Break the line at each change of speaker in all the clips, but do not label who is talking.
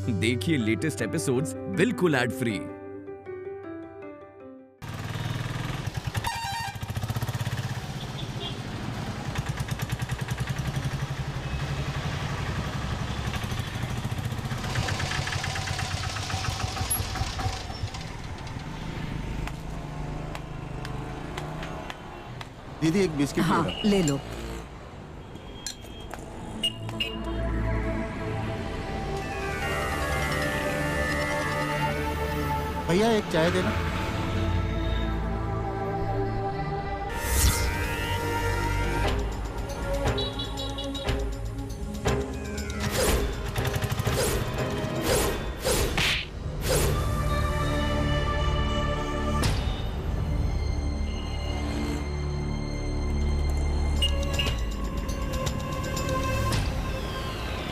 देखिए latest episodes बिल्कुल ad free.
दीदी एक बिस्किट
हाँ ले लो।
भैया एक चाय देना।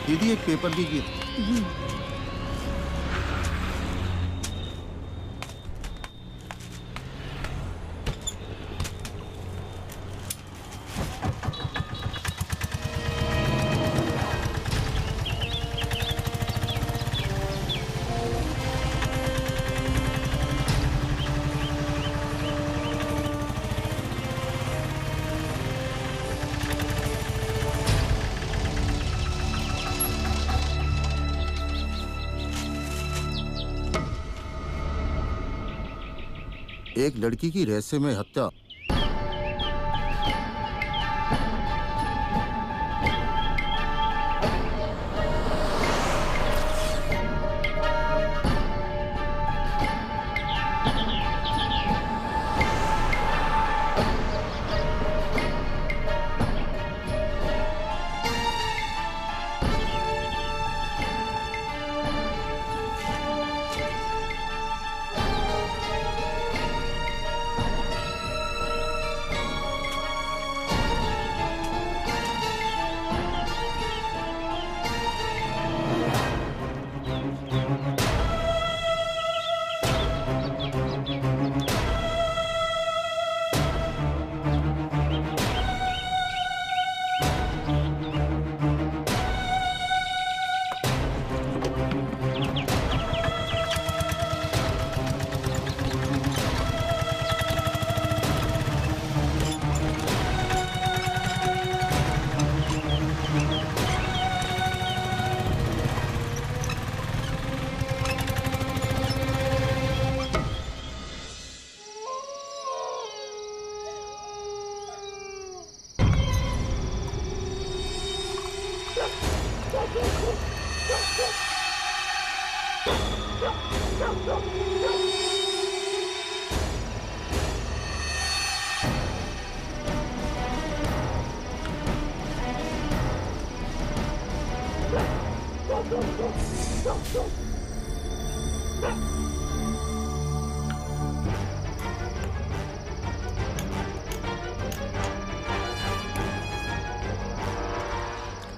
दीदी एक पेपर दीजिए। एक लड़की की रहस्यमय हत्या।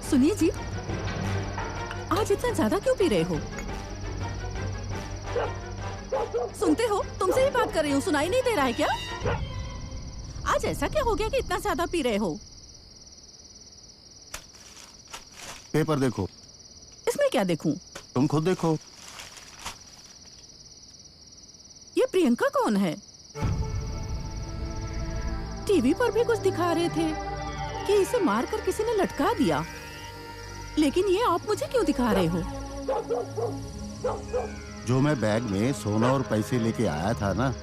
सुनिए जी, आज इतना ज्यादा क्यों पी रहे हो? सुनते हो? तुमसे ही बात कर रही हूँ, सुनाई नहीं दे रहा है क्या? आज ऐसा क्या हो गया कि इतना ज्यादा पी रहे हो?
पेपर देखो।
इसमें क्या देखूं?
तुम खुद देखो।
ये प्रियंका कौन है? टीवी पर भी कुछ दिखा रहे थे कि इसे मारकर किसी ने लटका दिया, लेकिन ये आप मुझे क्यों दिखा रहे हो?
जो मैं बैग में सोना और पैसे लेके आया था ना।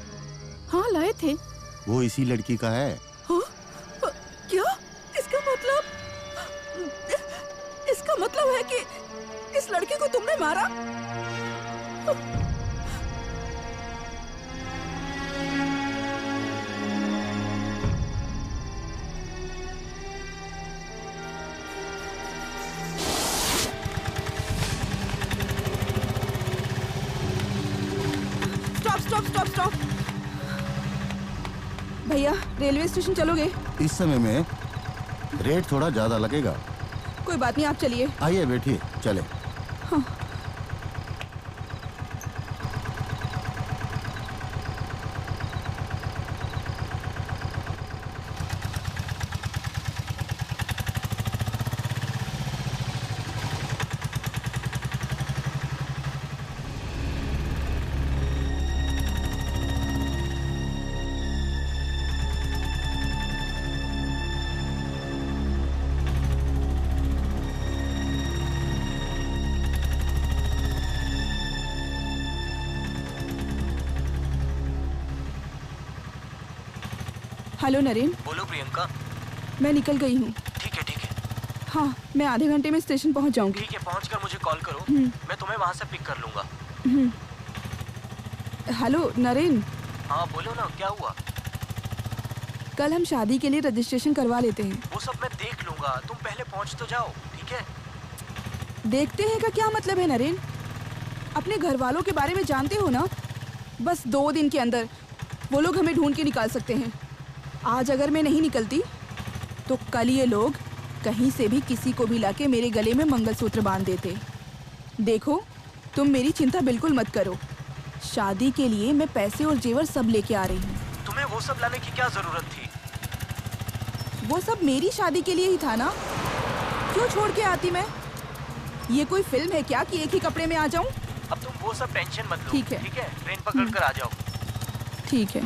हाँ लाए थे।
वो इसी लड़की का है।
हाँ? क्या? इसका मतलब है कि इस लड़की को तुमने मारा? स्टॉप। भैया रेलवे स्टेशन चलोगे?
इस समय में रेट थोड़ा ज्यादा लगेगा।
कोई बात नहीं, आप चलिए।
आइए बैठिए, चले।
हाँ। हेलो नरेन।
बोलो प्रियंका।
मैं निकल गई हूँ।
ठीक है ठीक है।
हाँ, मैं आधे घंटे में स्टेशन पहुँच जाऊँगी।
ठीक है, पहुँचकर मुझे कॉल करो, मैं तुम्हें वहाँ से पिक कर लूँगा।
हेलो नरेन,
हाँ बोलो ना, क्या हुआ?
कल हम शादी के लिए रजिस्ट्रेशन करवा लेते हैं।
वो सब मैं देख लूँगा, तुम पहले पहुँच तो जाओ, ठीक है?
देखते हैं का क्या मतलब है नरेन? अपने घर वालों के बारे में जानते हो ना? बस 2 दिन के अंदर वो लोग हमें ढूंढ के निकाल सकते हैं। आज अगर मैं नहीं निकलती तो कल ये लोग कहीं से भी किसी को भी लाके मेरे गले में मंगलसूत्र बांध देते। देखो, तुम मेरी चिंता बिल्कुल मत करो। शादी के लिए मैं पैसे और जेवर सब लेके आ रही हूँ।
तुम्हें वो सब लाने की क्या जरूरत थी?
वो सब मेरी शादी के लिए ही था ना, क्यों छोड़ के आती मैं? ये कोई फिल्म है क्या कि एक ही कपड़े में आ जाऊं?
अब तुम वो सब टेंशन मत लो,
ठीक है।
ठीक है? ट्रेन पकड़ कर आ जाओ।
ठीक है।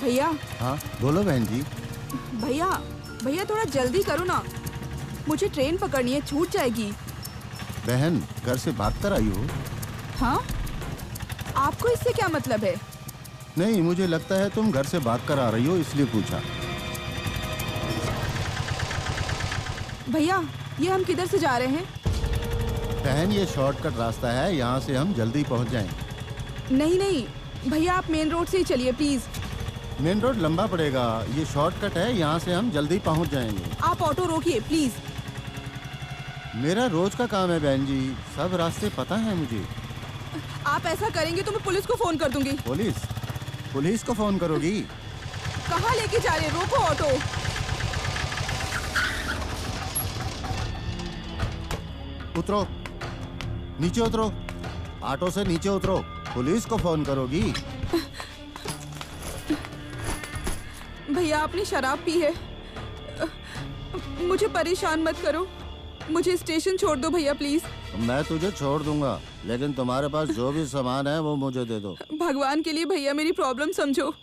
भैया।
हाँ बोलो बहन जी।
भैया भैया थोड़ा जल्दी करो ना, मुझे ट्रेन पकड़नी है, छूट जाएगी।
बहन घर से भाग कर आई हो?
हाँ, आपको इससे क्या मतलब है?
नहीं, मुझे लगता है तुम घर से भाग कर आ रही हो, इसलिए पूछा।
भैया ये हम किधर से जा रहे हैं?
बहन ये शॉर्टकट रास्ता है, यहाँ से हम जल्दी पहुँच जाएंगे।
नहीं नहीं भैया, आप मेन रोड से ही चलिए प्लीज।
मेन रोड लंबा पड़ेगा, ये शॉर्टकट है, यहाँ से हम जल्दी पहुँच जाएंगे।
आप ऑटो रोकिए प्लीज।
मेरा रोज का काम है बहन जी, सब रास्ते पता है मुझे।
आप ऐसा करेंगे तो मैं पुलिस को फोन कर दूंगी।
पुलिस को फोन करोगी?
कहाँ लेके जा रहे? रोको ऑटो।
उतरो, नीचे उतरो, ऑटो से नीचे उतरो। पुलिस को फोन करोगी?
भैया आपने शराब पी है, मुझे परेशान मत करो, मुझे स्टेशन छोड़ दो भैया प्लीज।
मैं तुझे छोड़ दूंगा, लेकिन तुम्हारे पास जो भी सामान है वो मुझे दे दो।
भगवान के लिए भैया मेरी प्रॉब्लम समझो।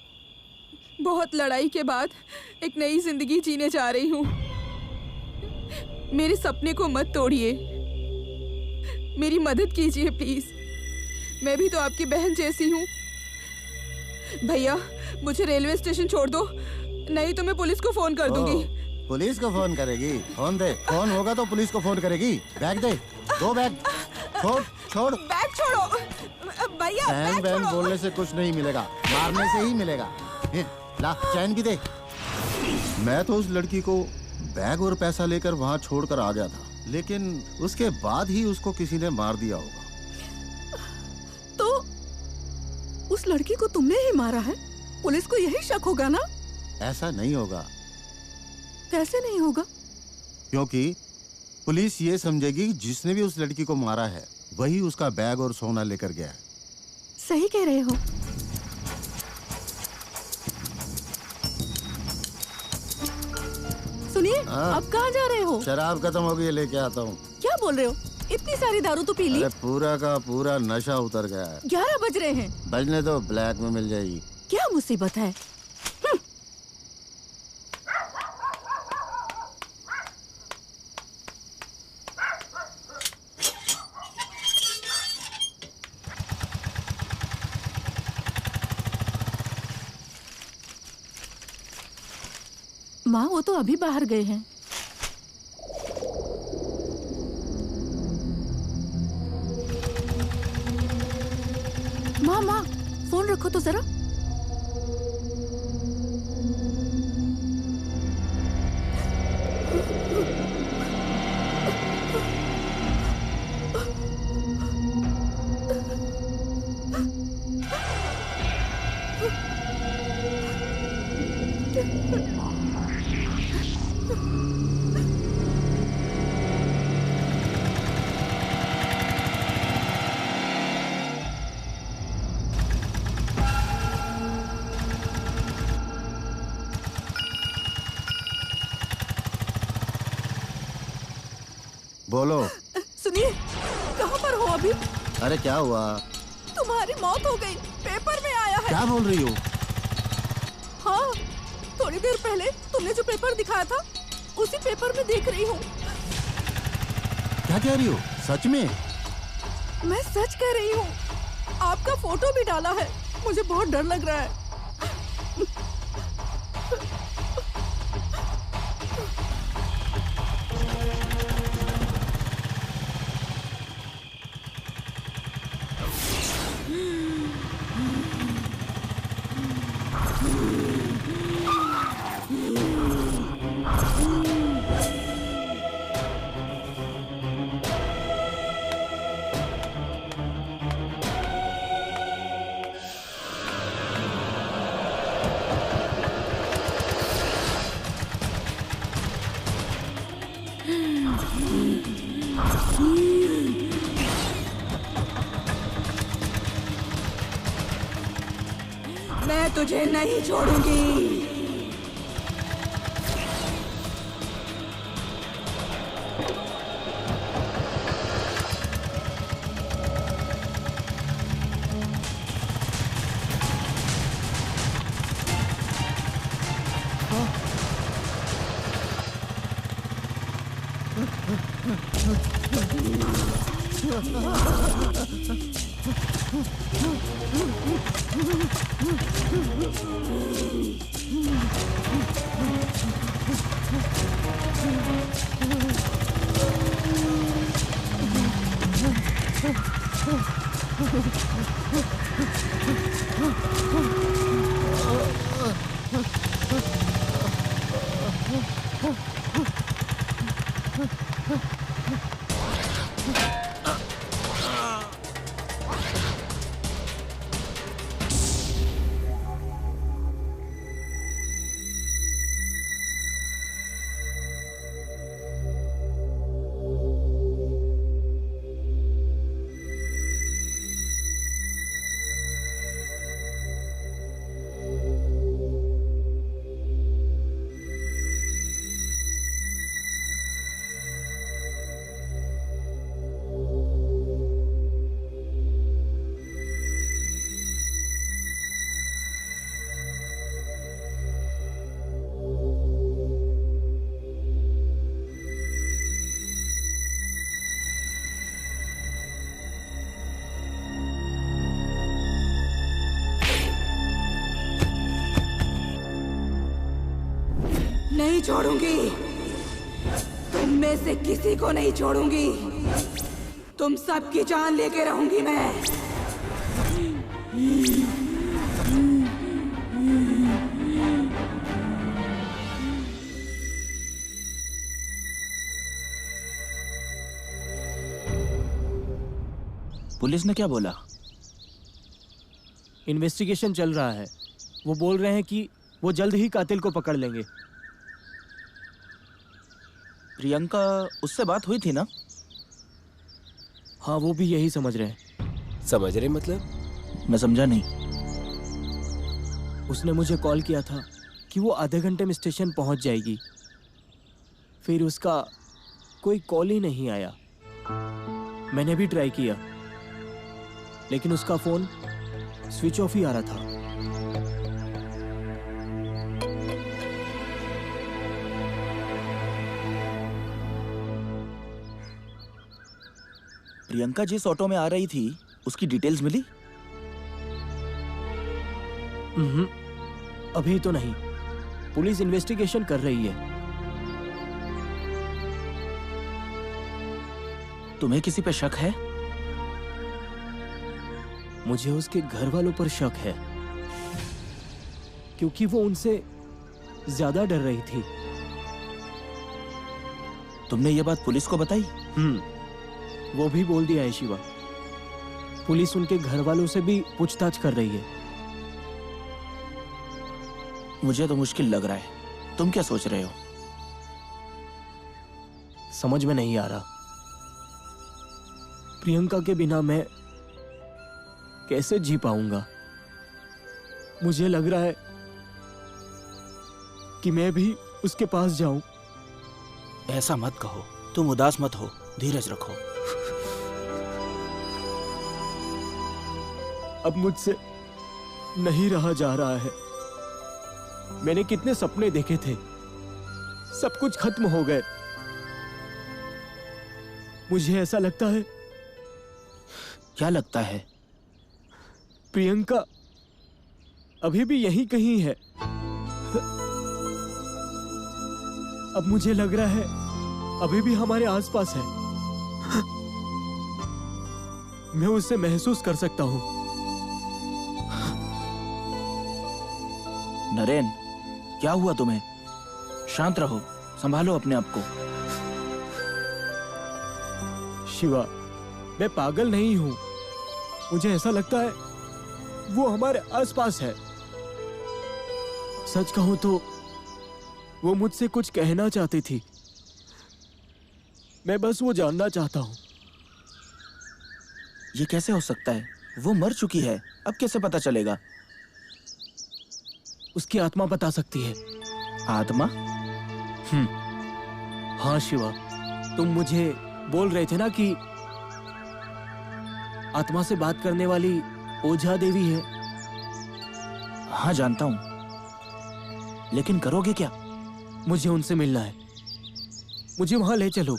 बहुत लड़ाई के बाद एक नई जिंदगी जीने जा रही हूँ। मेरे सपने को मत तोड़िए, मेरी मदद कीजिए प्लीज। मैं भी तो आपकी बहन जैसी हूँ। भैया मुझे रेलवे स्टेशन छोड़ दो, नहीं तो मैं पुलिस को फोन कर दूंगी।
पुलिस को फोन करेगी? फोन दे, फोन होगा तो पुलिस को फोन करेगी। बैग दे, दो बैग। छोड़।
बैग छोड़ो भैया।
बहन
बैग छोड़ो।
बोलने से कुछ नहीं मिलेगा, मारने से ही मिलेगा। ला चैन भी दे। मैं तो उस लड़की को बैग और पैसा लेकर वहाँ छोड़कर आ गया था, लेकिन उसके बाद ही उसको किसी ने मार दिया होगा।
तो उस लड़की को तुमने ही मारा है? पुलिस को यही शक होगा ना?
ऐसा नहीं होगा।
कैसे नहीं होगा?
क्योंकि पुलिस ये समझेगी जिसने भी उस लड़की को मारा है वही उसका बैग और सोना लेकर गया है।
सही कह रहे हो। सुनिए, अब कहाँ जा रहे हो?
शराब खत्म हो गई, लेके आता हूँ।
क्या बोल रहे हो? इतनी सारी दारू तो पी ली।
अरे पूरा का पूरा नशा उतर गया है।
11 बज रहे हैं।
बजने दो, ब्लैक में मिल जाएगी।
क्या मुसीबत है? माँ वो तो अभी बाहर गए हैं। माँ फोन रखो तो जरा।
बोलो।
सुनिए, कहाँ पर हो अभी?
अरे क्या हुआ?
तुम्हारी मौत हो गई, पेपर में आया है।
क्या बोल रही हो?
हाँ, थोड़ी देर पहले तुमने जो पेपर दिखाया था उसी पेपर में देख रही हूँ।
क्या कह रही हो? सच में?
मैं सच कह रही हूँ, आपका फोटो भी डाला है। मुझे बहुत डर लग रहा है। मैं तुझे नहीं छोड़ूंगी। नहीं छोड़ूंगी, तुम में से किसी को नहीं छोड़ूंगी। तुम सबकी जान लेके रहूंगी मैं।
पुलिस ने क्या बोला?
इन्वेस्टिगेशन चल रहा है। वो बोल रहे हैं कि वो जल्द ही कातिल को पकड़ लेंगे।
प्रियंका, उससे बात हुई थी ना?
हाँ, वो भी यही समझ रहे हैं।
समझ रहे मतलब?
मैं समझा नहीं।
उसने मुझे कॉल किया था कि वो आधे घंटे में स्टेशन पहुंच जाएगी। फिर उसका कोई कॉल ही नहीं आया। मैंने भी ट्राई किया, लेकिन उसका फोन स्विच ऑफ ही आ रहा था।
प्रियंका जिस ऑटो में आ रही थी, उसकी डिटेल्स मिली?
अभी तो नहीं। पुलिस इन्वेस्टिगेशन कर रही है।
तुम्हें किसी पे शक है?
मुझे उसके घर वालों पर शक है, क्योंकि वो उनसे ज्यादा डर रही थी।
तुमने ये बात पुलिस को बताई?
वो भी बोल दिया है शिवा। पुलिस उनके घर वालों से भी पूछताछ कर रही है।
मुझे तो मुश्किल लग रहा है। तुम क्या सोच रहे हो?
समझ में नहीं आ रहा। प्रियंका के बिना मैं कैसे जी पाऊंगा? मुझे लग रहा है कि मैं भी उसके पास जाऊं।
ऐसा मत कहो। तुम उदास मत हो, धीरज रखो।
अब मुझसे नहीं रहा जा रहा है। मैंने कितने सपने देखे थे, सब कुछ खत्म हो गए। मुझे ऐसा लगता है
क्या लगता है?
प्रियंका अभी भी यहीं कहीं है। अब मुझे लग रहा है अभी भी हमारे आसपास है। मैं उसे महसूस कर सकता हूं।
नरेन, क्या हुआ तुम्हें? शांत रहो, संभालो अपने आप को।
शिवा, मैं पागल नहीं हूं। मुझे ऐसा लगता है वो हमारे आसपास है। सच कहूं तो वो मुझसे कुछ कहना चाहती थी। मैं बस वो जानना चाहता हूं।
ये कैसे हो सकता है? वो मर चुकी है, अब कैसे पता चलेगा?
उसकी आत्मा बता सकती है।
आत्मा?
हाँ शिवा, तुम मुझे बोल रहे थे ना कि आत्मा से बात करने वाली ओझा देवी है।
हाँ जानता हूं, लेकिन करोगे क्या?
मुझे उनसे मिलना है। मुझे वहां ले चलो।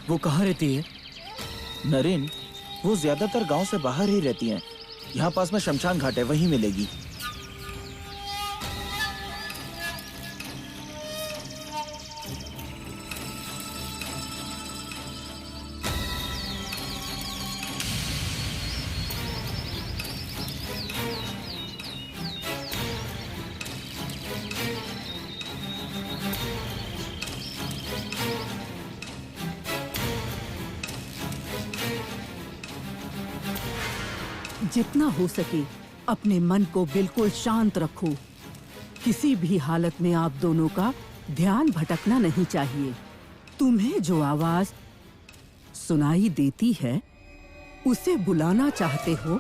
वो कहाँ रहती है?
नरेन, वो ज्यादातर गांव से बाहर ही रहती हैं। यहाँ पास में शमशान घाट है, वहीं मिलेगी।
जितना हो सके अपने मन को बिल्कुल शांत रखो। किसी भी हालत में आप दोनों का ध्यान भटकना नहीं चाहिए। तुम्हें जो आवाज सुनाई देती है उसे बुलाना चाहते हो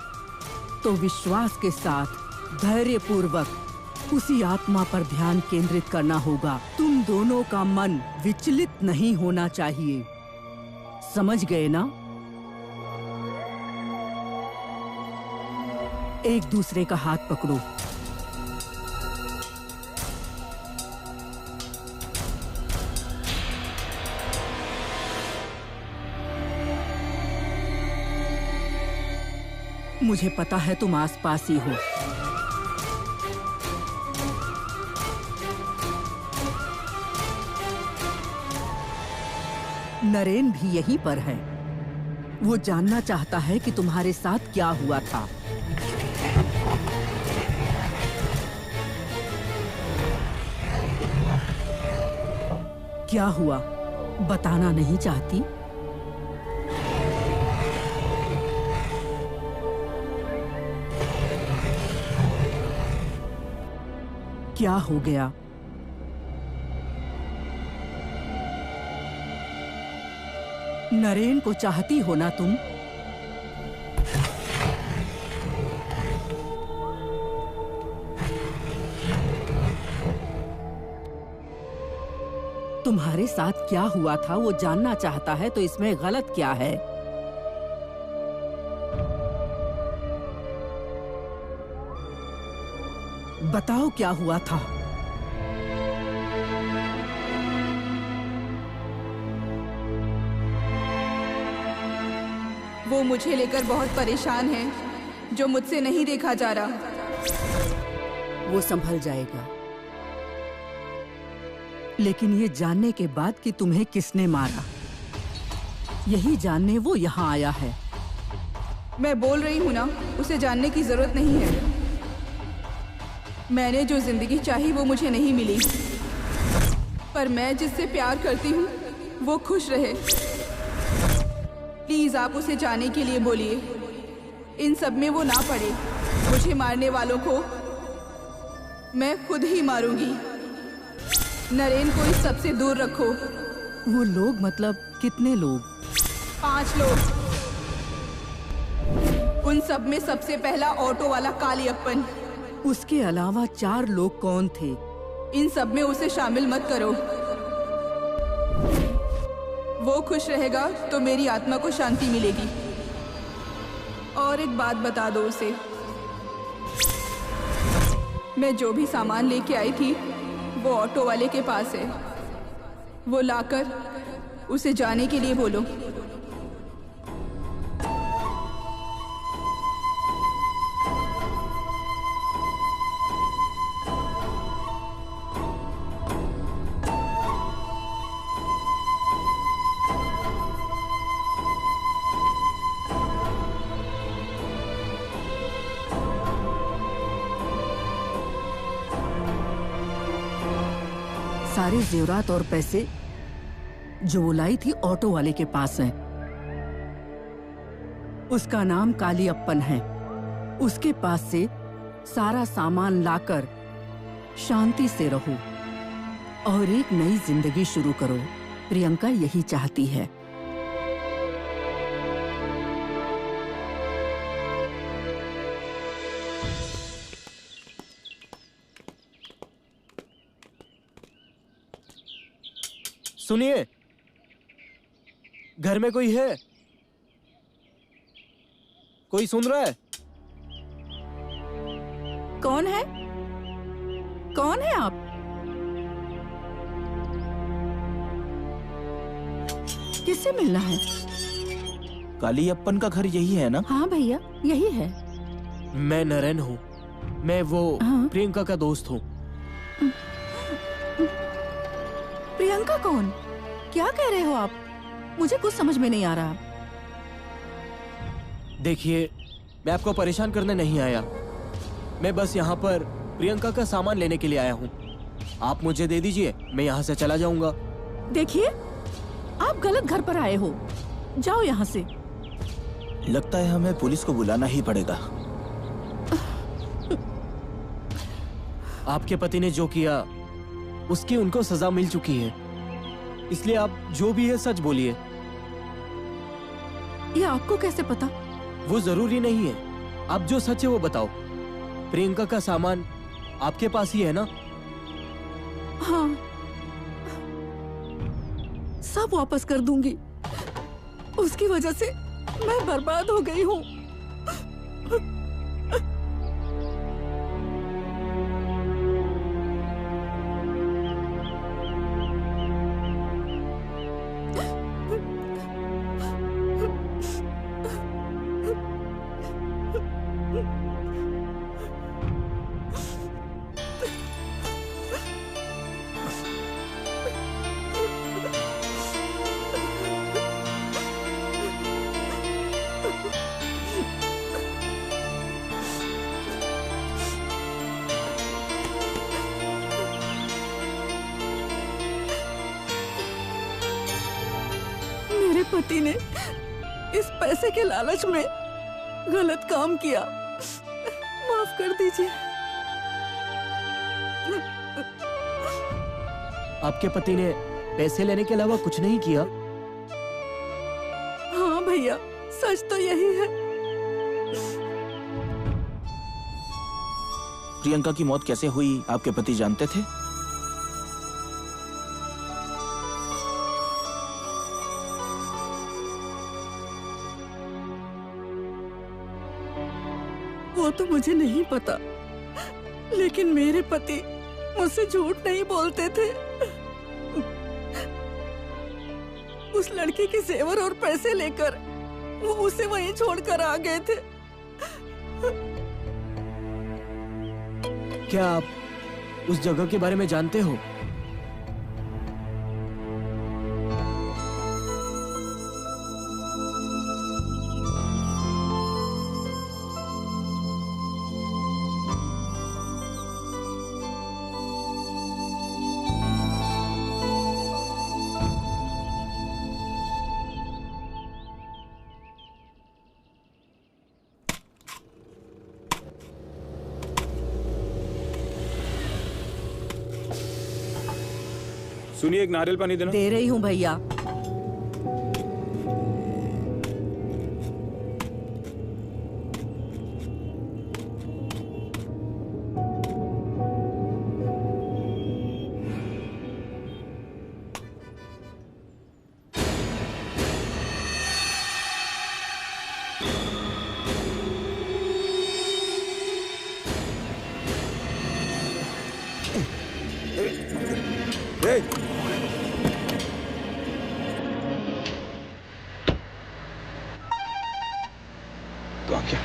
तो विश्वास के साथ धैर्यपूर्वक उसी आत्मा पर ध्यान केंद्रित करना होगा। तुम दोनों का मन विचलित नहीं होना चाहिए। समझ गए ना? एक दूसरे का हाथ पकड़ो। मुझे पता है तुम आसपास ही हो। नरेन भी यहीं पर है। वो जानना चाहता है कि तुम्हारे साथ क्या हुआ था। क्या हुआ? बताना नहीं चाहती? क्या हो गया? नरेन को चाहती हो ना तुम? तुम्हारे साथ क्या हुआ था वो जानना चाहता है, तो इसमें गलत क्या है? बताओ क्या हुआ था?
वो मुझे लेकर बहुत परेशान है, जो मुझसे नहीं देखा जा रहा।
वो संभल जाएगा, लेकिन ये जानने के बाद कि तुम्हें किसने मारा, यही जानने वो यहाँ आया है।
मैं बोल रही हूँ ना, उसे जानने की जरूरत नहीं है। मैंने जो जिंदगी चाही वो मुझे नहीं मिली, पर मैं जिससे प्यार करती हूँ वो खुश रहे। प्लीज आप उसे जाने के लिए बोलिए, इन सब में वो ना पड़े। मुझे मारने वालों को मैं खुद ही मारूंगी। नरेन को इस सबसे दूर रखो।
वो लोग मतलब कितने लोग?
5 लोग। उन सब में सबसे पहला ऑटो वाला कालियप्पन।
उसके अलावा 4 लोग कौन थे?
इन सब में उसे शामिल मत करो। वो खुश रहेगा तो मेरी आत्मा को शांति मिलेगी। और एक बात बता दो उसे, मैं जो भी सामान लेके आई थी वो ऑटो वाले के पास है। वो लाकर उसे जाने के लिए बोलो।
सारे जेवरात और पैसे जो वो लाई थी ऑटो वाले के पास हैं। उसका नाम कालियप्पन है। उसके पास से सारा सामान लाकर शांति से रहो और एक नई जिंदगी शुरू करो। प्रियंका यही चाहती है।
सुनिए, घर में कोई है? कोई सुन रहा है?
कौन है? कौन है आप? किससे मिलना है?
कालियप्पन का घर यही है ना?
हाँ भैया, यही है।
मैं नरेन हूँ। मैं वो
हाँ?
प्रियंका का दोस्त हूँ।
प्रियंका कौन? क्या कह रहे हो आप? मुझे कुछ समझ में नहीं आ रहा।
देखिए, मैं आपको परेशान करने नहीं आया। मैं बस यहाँ पर प्रियंका का सामान लेने के लिए आया हूँ। आप मुझे दे दीजिए, मैं यहाँ से चला जाऊंगा।
देखिए, आप गलत घर पर आए हो। जाओ यहाँ से।
लगता है हमें पुलिस को बुलाना ही पड़ेगा।
आपके पति ने जो किया उसकी उनको सजा मिल चुकी है, इसलिए आप जो भी है सच बोलिए।
ये आपको कैसे पता?
वो जरूरी नहीं है, आप जो सच है वो बताओ। प्रियंका का सामान आपके पास ही है ना?
हाँ, सब वापस कर दूंगी। उसकी वजह से मैं बर्बाद हो गई हूँ। मेरे पति ने इस पैसे के लालच में गलत काम किया। माफ कर दीजिए।
आपके पति ने पैसे लेने के अलावा कुछ नहीं किया?
हाँ भैया, सच तो यही है।
प्रियंका की मौत कैसे हुई आपके पति जानते थे?
वो तो मुझे नहीं पता, लेकिन मेरे पति मुझसे झूठ नहीं बोलते थे। उस लड़की के जेवर और पैसे लेकर वो उसे वहीं छोड़कर आ गए थे।
क्या आप उस जगह के बारे में जानते हो?
सुनिए, एक नारियल पानी देना।
दे रही हूँ भैया।
तो क्या?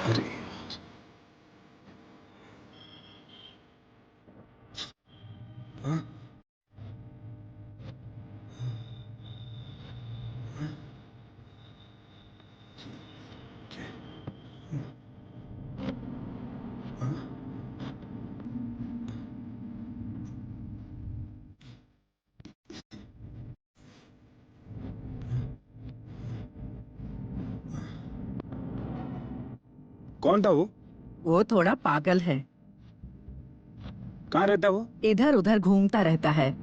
अरे हाँ? कौन था वो?
वो थोड़ा पागल है,
कहाँ रहता है वो?
इधर उधर घूमता रहता है।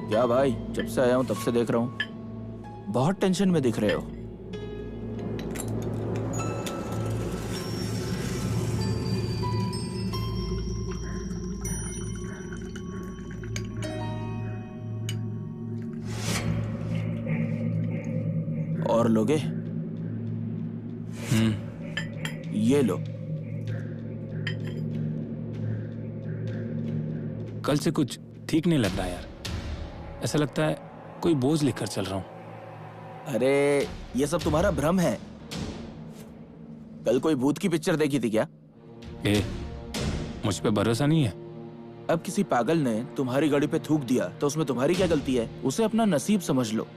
क्या भाई, जब से आया हूँ तब से देख रहा हूँ बहुत टेंशन में दिख रहे हो। और लोगे? ये लो।
कल से कुछ ठीक नहीं लग रहा यार। ऐसा लगता है कोई बोझ लेकर चल रहा हूँ।
अरे ये सब तुम्हारा भ्रम है। कल कोई भूत की पिक्चर देखी थी क्या?
मुझ पे भरोसा नहीं है?
अब किसी पागल ने तुम्हारी गाड़ी पे थूक दिया तो उसमें तुम्हारी क्या गलती है? उसे अपना नसीब समझ लो।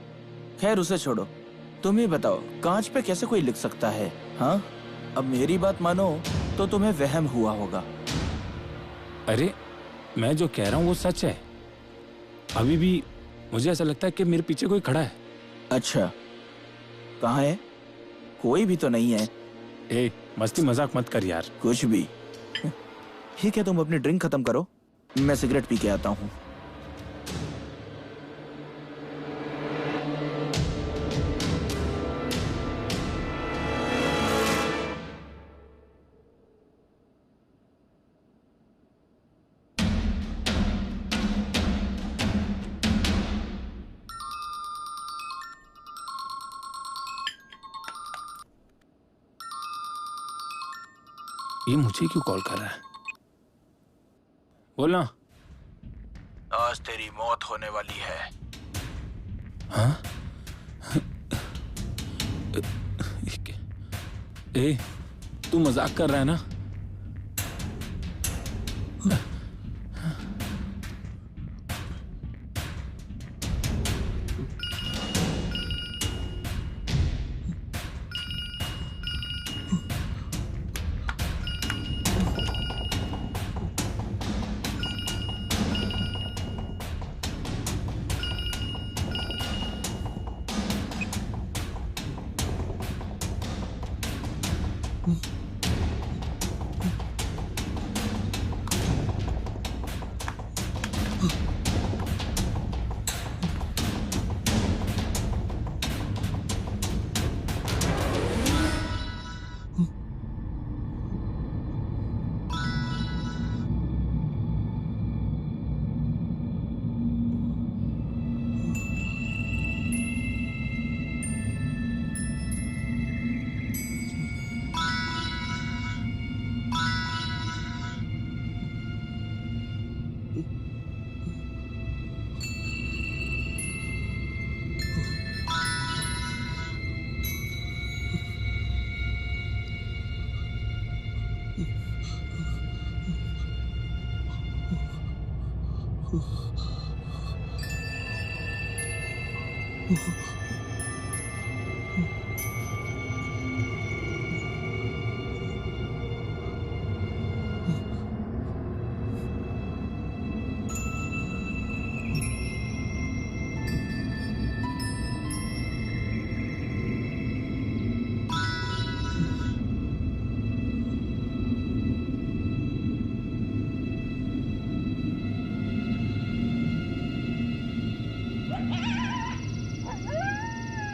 खैर उसे छोड़ो, तुम ही बताओ कांच पे कैसे कोई लिख सकता है? हाँ, अब मेरी बात मानो तो तुम्हें वहम हुआ होगा।
अरे मैं जो कह रहा हूँ वो सच है। अभी भी मुझे ऐसा लगता है कि मेरे पीछे कोई खड़ा है।
अच्छा, कहाँ है? कोई भी तो नहीं है।
मस्ती मजाक मत कर यार।
कुछ भी। ठीक है, तुम अपनी ड्रिंक खत्म करो, मैं सिगरेट पी के आता हूँ।
ये मुझे क्यों कॉल कर रहा है? बोलना।
आज तेरी मौत होने वाली है।
हाँ? तू मजाक कर रहा है ना?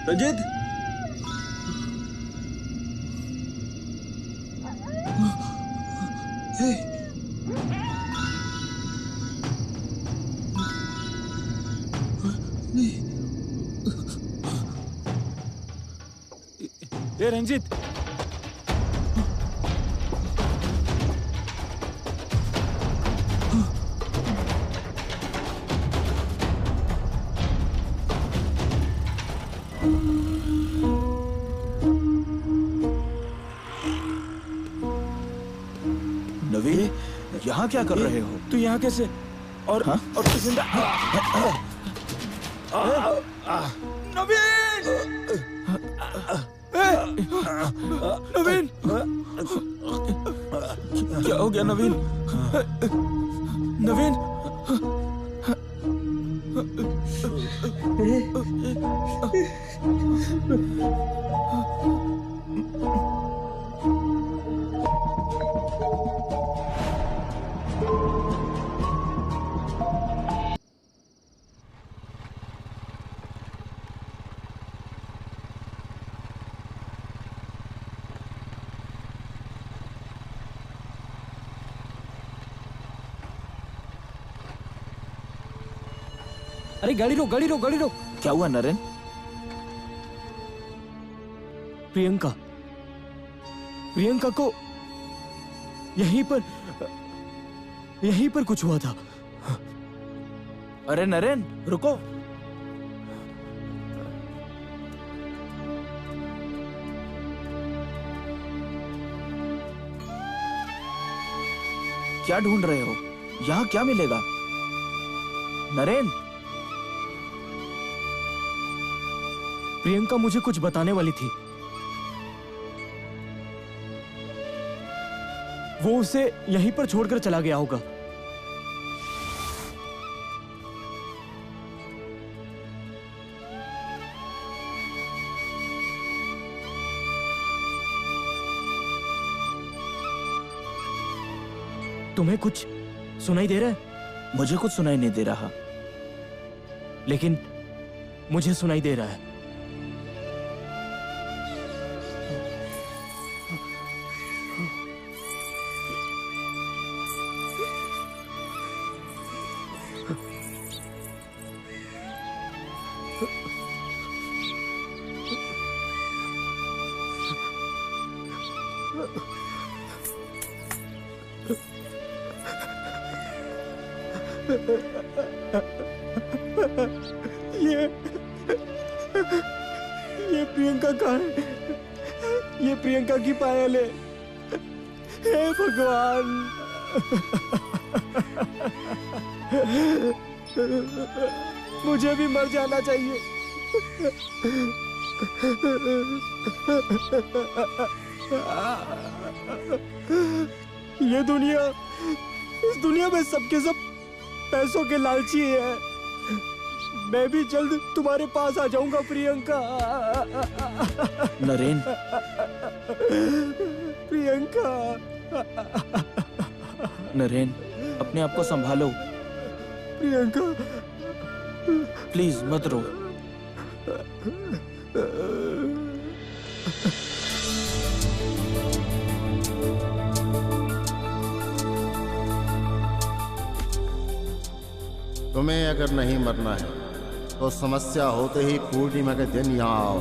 रंजित,
ए रंजित,
नवीन, यहाँ क्या कर रहे हो?
तू यहाँ कैसे? और
हाँ?
और तू जिंदा? नवीन! नवीन!
क्या हो गया नवीन?
नवीन! अरे गाड़ी रोक, गाड़ी रोक, गाड़ी रोक!
क्या हुआ नरेन?
प्रियंका, प्रियंका को यहीं पर कुछ हुआ था।
अरे नरेन, रुको। क्या ढूंढ रहे हो? यहाँ क्या मिलेगा? नरेन,
प्रियंका मुझे कुछ बताने वाली थी। वो उसे यहीं पर छोड़कर चला गया होगा। तुम्हें कुछ सुनाई दे रहा है?
मुझे कुछ सुनाई नहीं दे रहा।
लेकिन मुझे सुनाई दे रहा है। ये प्रियंका कहाँ है? ये प्रियंका की पायल है। हे भगवान! मुझे भी मर जाना चाहिए। ये दुनिया, इस दुनिया में सबके सब पैसों के लालची है। मैं भी जल्द तुम्हारे पास आ जाऊंगा प्रियंका।
नरेन,
प्रियंका।
नरेन, अपने आप को संभालो।
प्रियंका,
प्लीज मत रो।
तुम्हें अगर नहीं मरना है तो समस्या होते ही पूर्णिमा के दिन यहाँ आओ।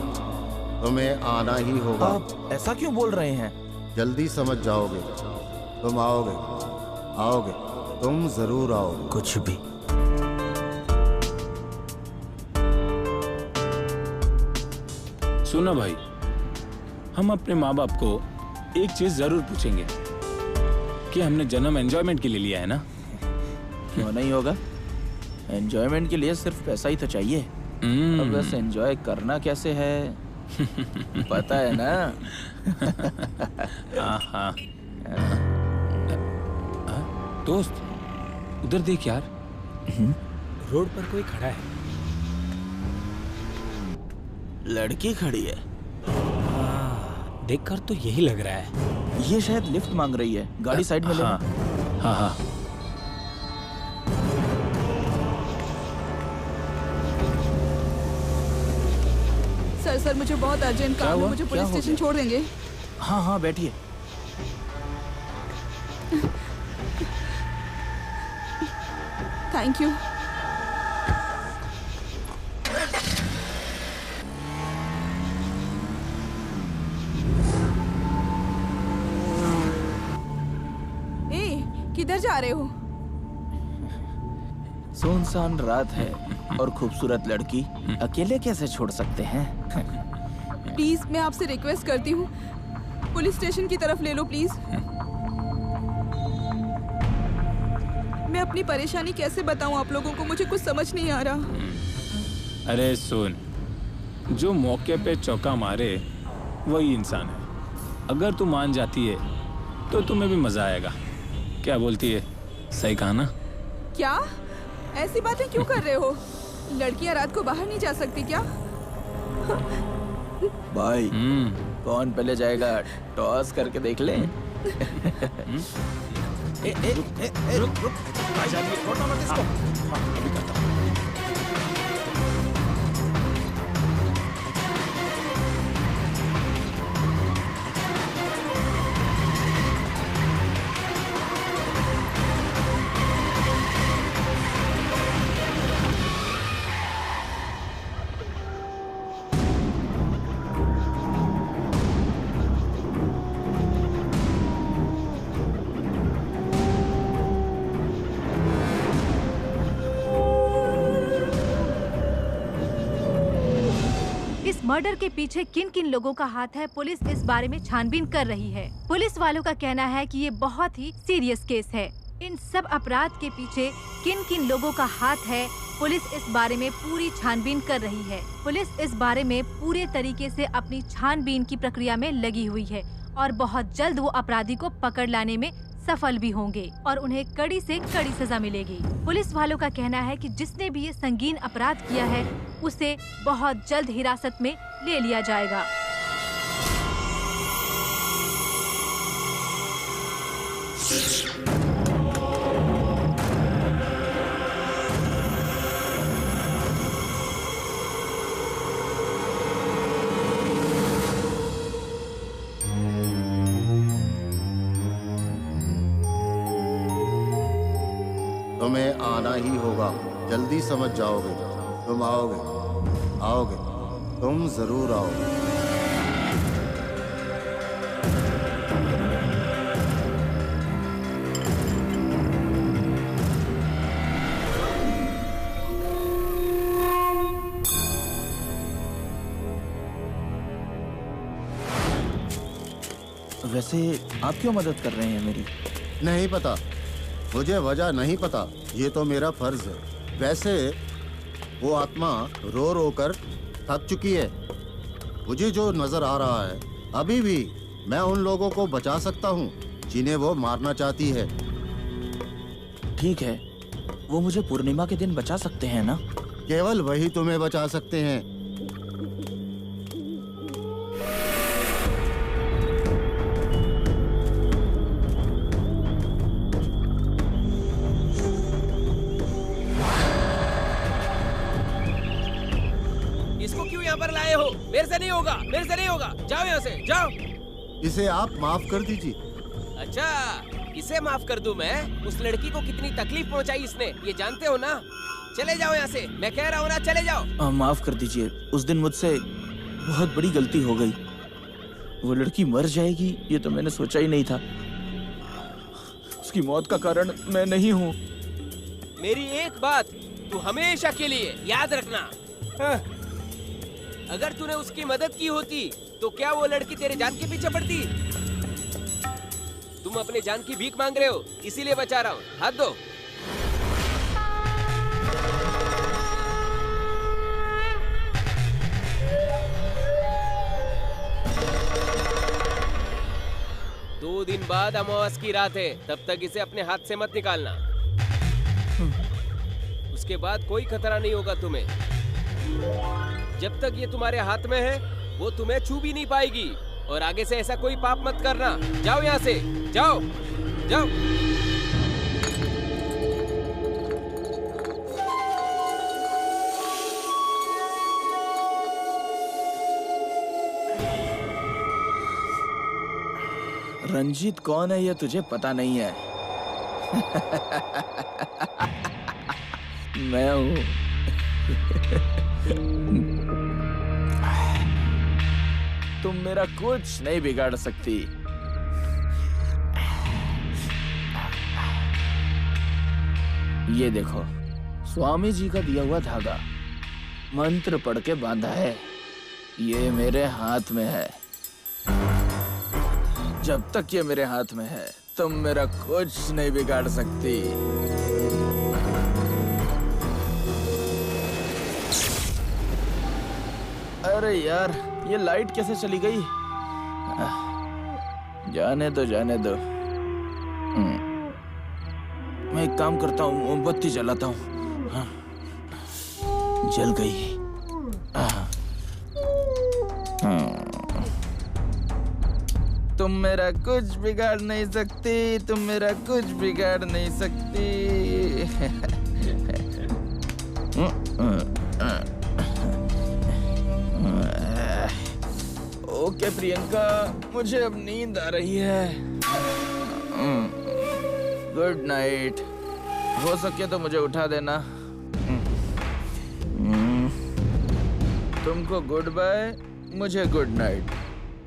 तुम्हें आना ही होगा।
आप ऐसा क्यों बोल रहे हैं?
जल्दी समझ जाओगे। तुम आओगे, आओगे, तुम जरूर आओगे।
कुछ भी।
सुनो भाई, हम अपने माँ बाप को एक चीज जरूर पूछेंगे कि हमने जन्म एंजॉयमेंट के लिए लिया है ना?
क्यों नहीं होगा? एंजॉयमेंट के लिए सिर्फ पैसा ही तो चाहिए। अब वैसे एंजॉय करना कैसे है पता है ना?
हाँ। दोस्त उधर देख यार, रोड पर कोई खड़ा है।
लड़की खड़ी है।
देखकर तो यही लग रहा है।
ये शायद लिफ्ट मांग रही है। गाड़ी साइड में ले।
हाँ हाँ हाँ।
सर मुझे बहुत अर्जेंट काम है, मुझे पुलिस स्टेशन छोड़ देंगे?
हाँ हाँ बैठिए।
Thank you. किधर जा रहे हो?
सुनसान रात है और खूबसूरत लड़की अकेले कैसे छोड़ सकते हैं?
प्लीज मैं आपसे रिक्वेस्ट करती हूँ, पुलिस स्टेशन की तरफ ले लो प्लीज। मैं अपनी परेशानी कैसे बताऊँ आप लोगों को, मुझे कुछ समझ नहीं आ रहा।
अरे सुन, जो मौके पे चौका मारे वही इंसान है। अगर तू मान जाती है तो तुम्हें भी मजा आएगा। क्या बोलती है? सही कहा ना?
क्या ऐसी बातें क्यों कर रहे हो? लड़कियां रात को बाहर नहीं जा सकती क्या?
भाई कौन पहले जाएगा टॉस करके देख ले।
रुक। छोड़ना मत इसको। अभी करता हूँ।
मर्डर के पीछे किन किन लोगों का हाथ है, पुलिस इस बारे में छानबीन कर रही है। पुलिस वालों का कहना है कि ये बहुत ही सीरियस केस है। इन सब अपराध के पीछे किन किन लोगों का हाथ है, पुलिस इस बारे में पूरी छानबीन कर रही है। पुलिस इस बारे में पूरे तरीके से अपनी छानबीन की प्रक्रिया में लगी हुई है और बहुत जल्द वो अपराधी को पकड़ लाने में सफल भी होंगे और उन्हें कड़ी से कड़ी सजा मिलेगी। पुलिस वालों का कहना है कि जिसने भी ये संगीन अपराध किया है उसे बहुत जल्द हिरासत में ले लिया जाएगा।
तुम्हें आना ही होगा, जल्दी समझ जाओगे। तुम आओगे, तुम जरूर आओगे।
वैसे आप क्यों मदद कर रहे हैं मेरी?
नहीं पता, मुझे वजह नहीं पता, ये तो मेरा फर्ज है। वैसे वो आत्मा रो रो कर थक चुकी है। मुझे जो नजर आ रहा है, अभी भी मैं उन लोगों को बचा सकता हूँ जिन्हें वो मारना चाहती है।
ठीक है, वो मुझे पूर्णिमा के दिन बचा सकते हैं ना?
केवल वही तुम्हें बचा सकते हैं।
लाए हो? मेरे से नहीं होगा, मेरे से नहीं होगा। जाओ यहाँ से, जाओ।
इसे आप माफ कर दीजिए।
अच्छा, इसे माफ कर दूं मैं? उस लड़की को कितनी तकलीफ पहुँचाई इसने, ये जानते हो ना? चले जाओ यहाँ से, मैं कह रहा हूँ ना, चले जाओ।
माफ कर दीजिए, उस दिन मुझसे बहुत बड़ी गलती हो गई। वो लड़की मर जाएगी ये तो मैंने सोचा ही नहीं था। उसकी मौत का कारण मैं नहीं हूँ।
मेरी एक बात तू हमेशा के लिए याद रखना। अगर तूने उसकी मदद की होती तो क्या वो लड़की तेरे जान के पीछे पड़ती? तुम अपने जान की भीख मांग रहे हो, इसीलिए बचा रहा हूँ। हाथ दो। बाद अमावस की रात है, तब तक इसे अपने हाथ से मत निकालना। उसके बाद कोई खतरा नहीं होगा तुम्हें। जब तक ये तुम्हारे हाथ में है वो तुम्हें छू भी नहीं पाएगी। और आगे से ऐसा कोई पाप मत करना। जाओ यहाँ से, जाओ जाओ।
रंजीत कौन है ये तुझे पता नहीं है। मैं हूँ। तुम मेरा कुछ नहीं बिगाड़ सकती। ये देखो, स्वामी जी का दिया हुआ धागा मंत्र पढ़ के बांधा है। ये मेरे हाथ में है। जब तक ये मेरे हाथ में है तुम मेरा कुछ नहीं बिगाड़ सकती। अरे यार, ये लाइट कैसे चली गई? जाने दो जाने दो। मैं एक काम करता हूँ, मोमबत्ती जलाता हूँ। जल गई। तुम मेरा कुछ बिगाड़ नहीं सकती, तुम मेरा कुछ बिगाड़ नहीं सकती। ओके प्रियंका, मुझे अब नींद आ रही है। Good night. हो सके तो मुझे उठा देना। तुमको गुड बाय, मुझे गुड नाइट।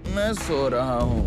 मैं सो रहा हूँ।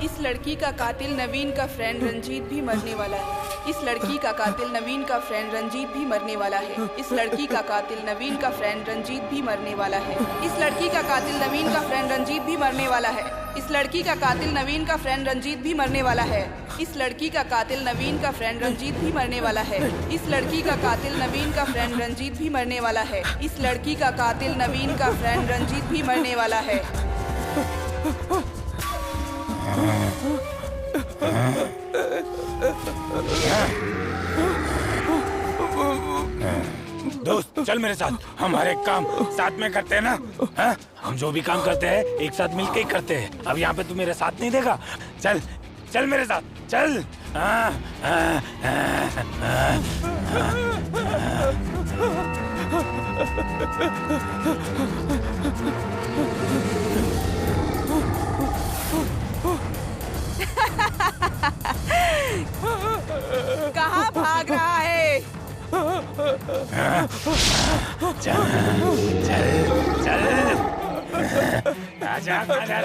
इस लड़की का कातिल नवीन का फ्रेंड रंजीत भी मरने वाला है। इस लड़की का कातिल नवीन का फ्रेंड रंजीत भी मरने वाला है। इस लड़की का कातिल नवीन का फ्रेंड रंजीत भी मरने वाला है। इस लड़की का कातिल नवीन का फ्रेंड रंजीत भी मरने वाला है। इस लड़की का कातिल नवीन का फ्रेंड रंजीत भी मरने वाला है। इस लड़की का कातिल नवीन का फ्रेंड रंजीत भी मरने वाला है। इस लड़की का कातिल नवीन का फ्रेंड रंजीत भी मरने वाला है। इस लड़की का कातिल नवीन का फ्रेंड रंजीत भी मरने वाला है।
दोस्त चल मेरे साथ, हम हर एक काम साथ में करते हैं ना। हा? हम जो भी काम करते हैं एक साथ मिलके ही करते हैं। अब यहाँ पे तू मेरे साथ नहीं देगा? चल चल मेरे साथ चल।
कहाँ भाग रहा है?
चल चल चल, आजा आजा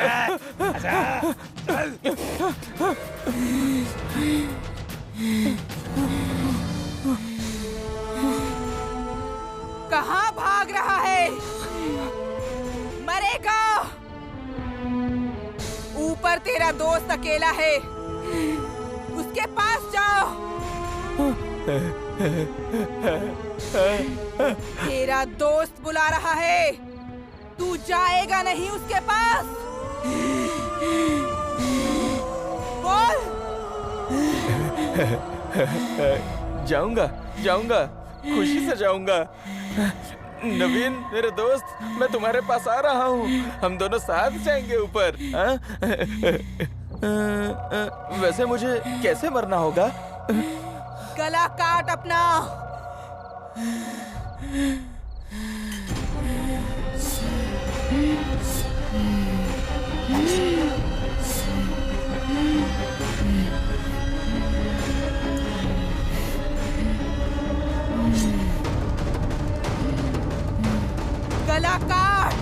आजा चल।
कहाँ भाग रहा है? मरेगा। ऊपर तेरा दोस्त अकेला है, उसके पास जाओ। तेरा दोस्त बुला रहा है, तू जाएगा नहीं उसके पास? बोल।
जाऊंगा जाऊंगा, खुशी से जाऊंगा। नवीन मेरे दोस्त, मैं तुम्हारे पास आ रहा हूँ, हम दोनों साथ जाएंगे ऊपर। वैसे मुझे कैसे मरना होगा?
गला काट अपना। गला काट।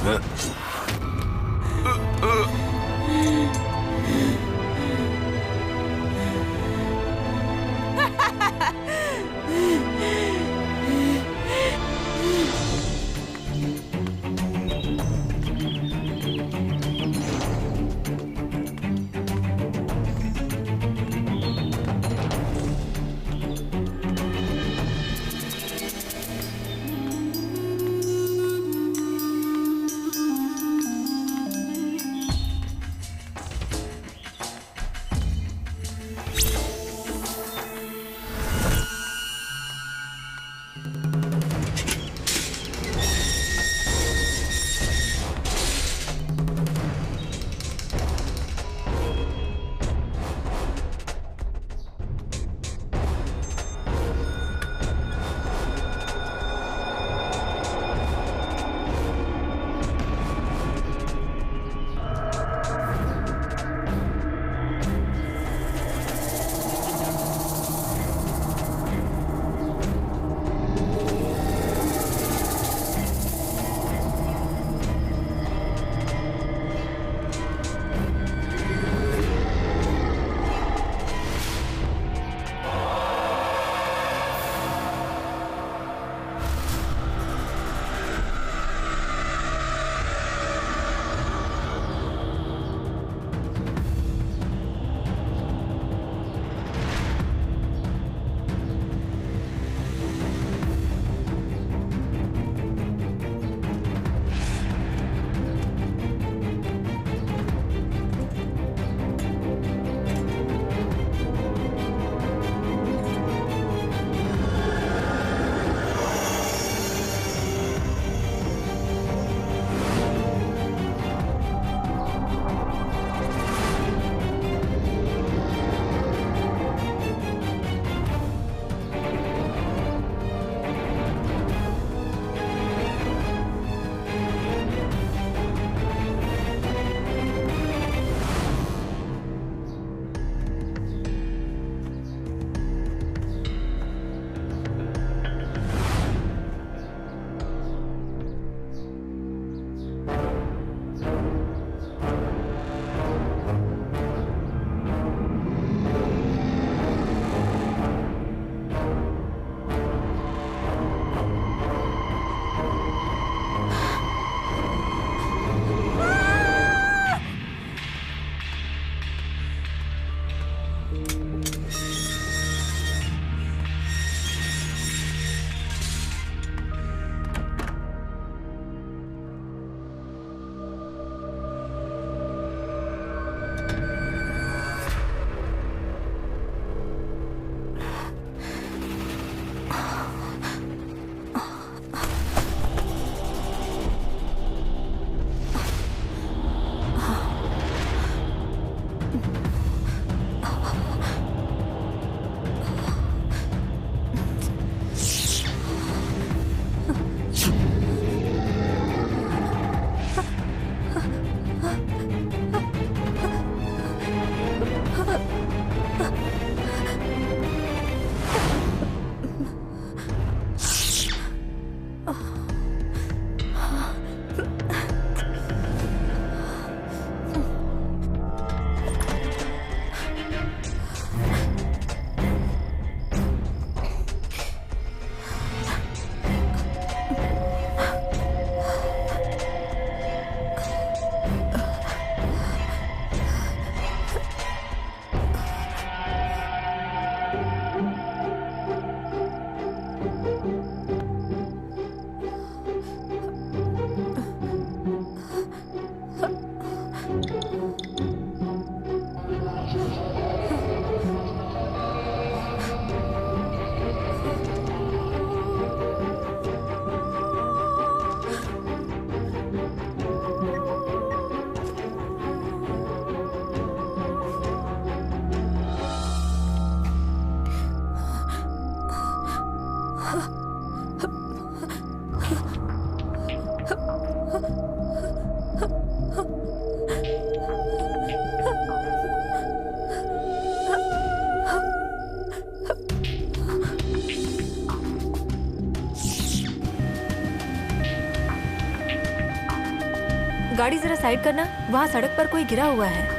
गाड़ी जरा साइड करना, वहाँ सड़क पर कोई गिरा हुआ है।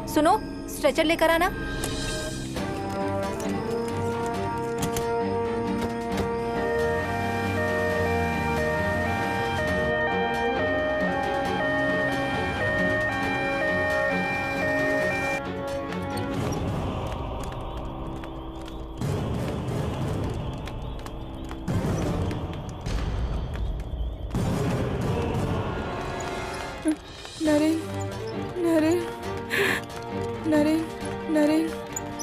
सुनो, स्ट्रेचर लेकर आना।
नरेन, नरेन, नरेन, नरेन।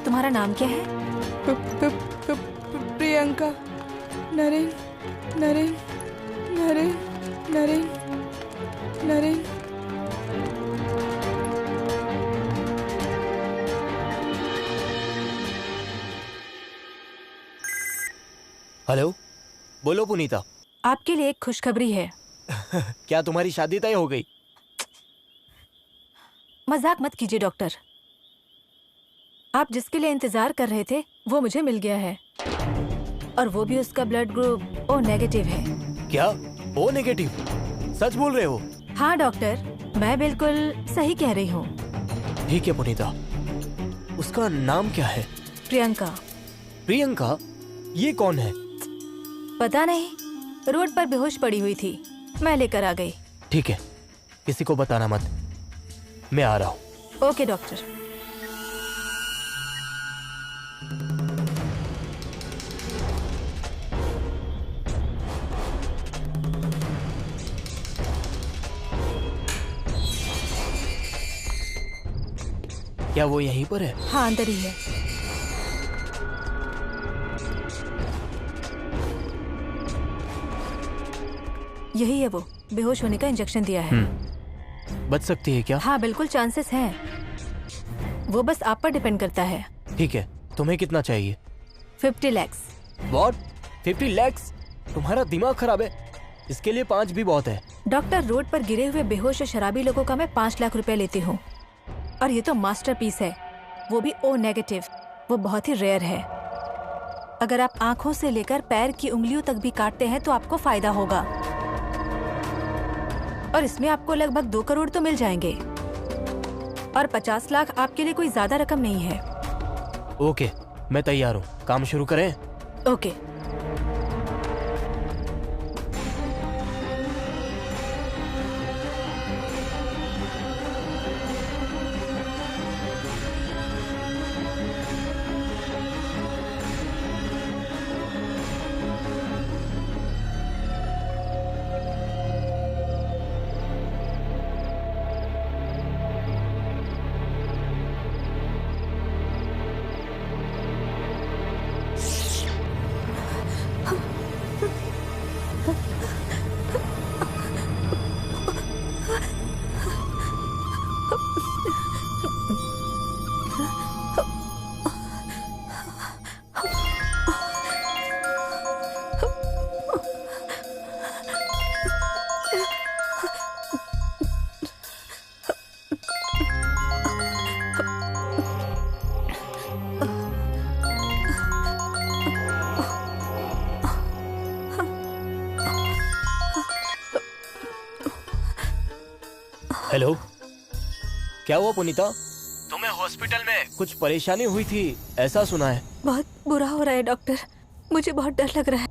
तुम्हारा नाम क्या है?
प्रियंका। नरेन, नरेन, नरेन, नरेन, नरेन।
हेलो, बोलो पुनीता।
आपके लिए एक खुशखबरी है।
क्या तुम्हारी शादी तय हो गई?
मजाक मत कीजिए डॉक्टर। आप जिसके लिए इंतजार कर रहे थे वो मुझे मिल गया है, और वो भी उसका ब्लड ग्रुप ओ नेगेटिव है।
क्या ओ नेगेटिव? सच बोल रहे हो?
हाँ डॉक्टर, मैं बिल्कुल सही कह रही हूँ।
ठीक है पुनीता। उसका नाम क्या है?
प्रियंका।
प्रियंका? ये कौन है?
पता नहीं, रोड पर बेहोश पड़ी हुई थी, मैं लेकर आ गई।
ठीक है, किसी को बताना मत, मैं आ रहा हूँ।
Okay doctor.
क्या वो यहीं पर है?
हाँ, अंदर ही है। यही है वो, बेहोश होने का इंजेक्शन दिया है।
बच सकती है क्या?
हाँ बिल्कुल, चांसेस हैं। वो बस आप पर डिपेंड करता है।
ठीक है, तुम्हें कितना चाहिए?
50 lakhs।
What? 50 lakhs? तुम्हारा दिमाग खराब है, इसके लिए 5 भी बहुत है।
डॉक्टर, रोड पर गिरे हुए बेहोश और शराबी लोगों का मैं 5 लाख रुपए लेती हूँ, और ये तो मास्टरपीस है, वो भी ओ नेगेटिव। वो बहुत ही रेयर है। अगर आप आंखों से लेकर पैर की उंगलियों तक भी काटते हैं तो आपको फायदा होगा, और इसमें आपको लगभग 2 करोड़ तो मिल जाएंगे, और 50 लाख आपके लिए कोई ज्यादा रकम नहीं है।
ओके, मैं तैयार हूँ, काम शुरू करें?
ओके।
हेलो, क्या हुआ पुनीता? तुम्हें हॉस्पिटल में कुछ परेशानी हुई थी ऐसा सुना है।
बहुत बुरा हो रहा है डॉक्टर, मुझे बहुत डर लग रहा है।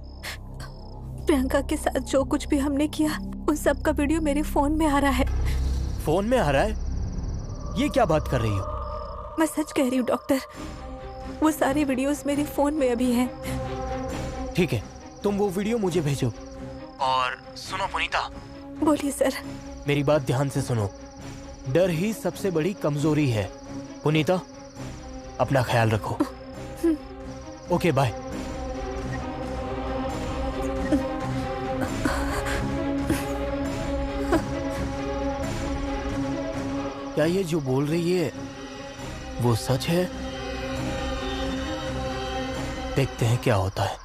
प्रियंका के साथ जो कुछ भी हमने किया उन सब का वीडियो मेरे फोन में आ रहा है।
फोन में आ रहा है? ये क्या बात कर रही हो?
मैं सच कह रही हूँ डॉक्टर, वो सारे वीडियोस मेरे फोन में अभी हैं।
ठीक है, तुम वो वीडियो मुझे भेजो। और सुनो पुनीता।
बोलिए सर।
मेरी बात ध्यान से सुनो, डर ही सबसे बड़ी कमजोरी है। पुनीता, अपना ख्याल रखो। Okay, bye. क्या ये जो बोल रही है वो सच है? देखते हैं क्या होता है।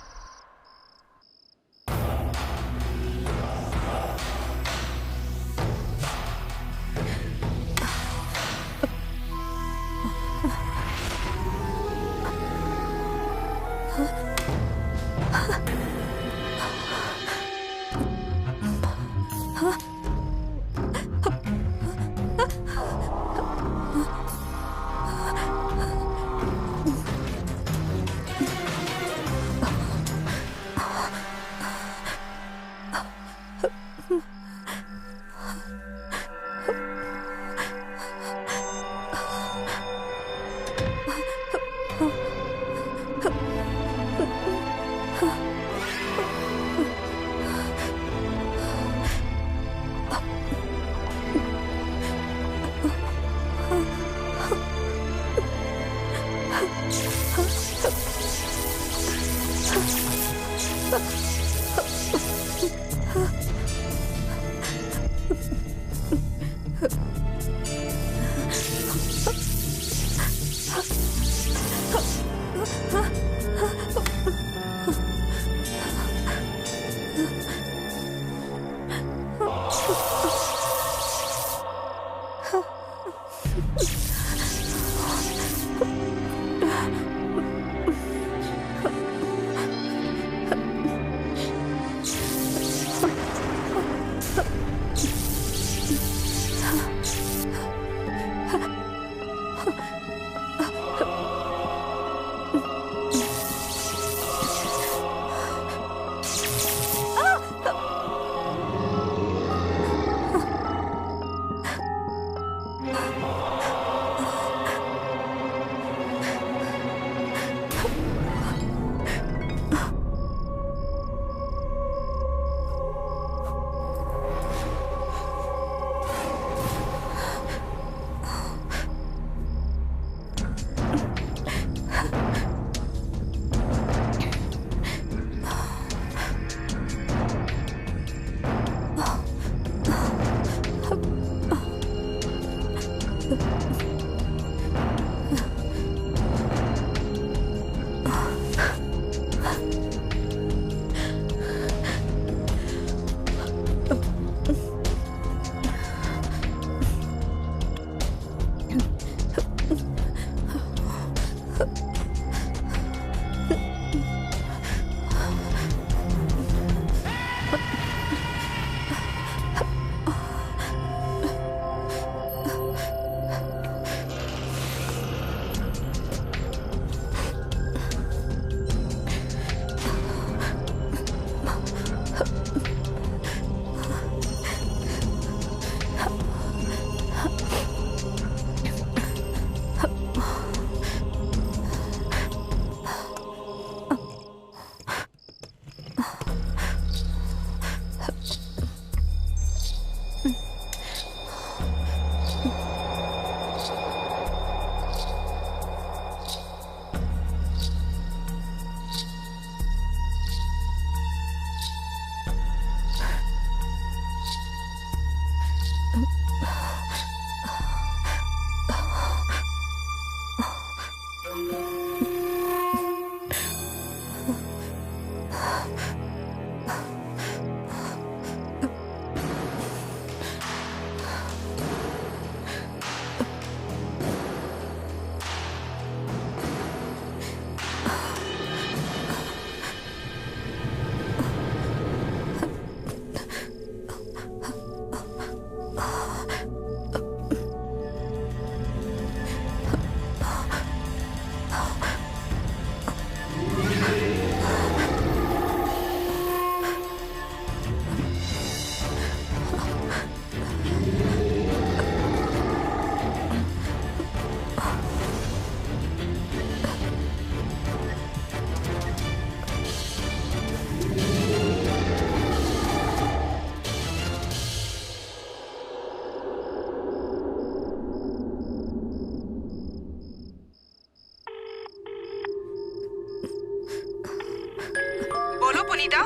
पुनीता,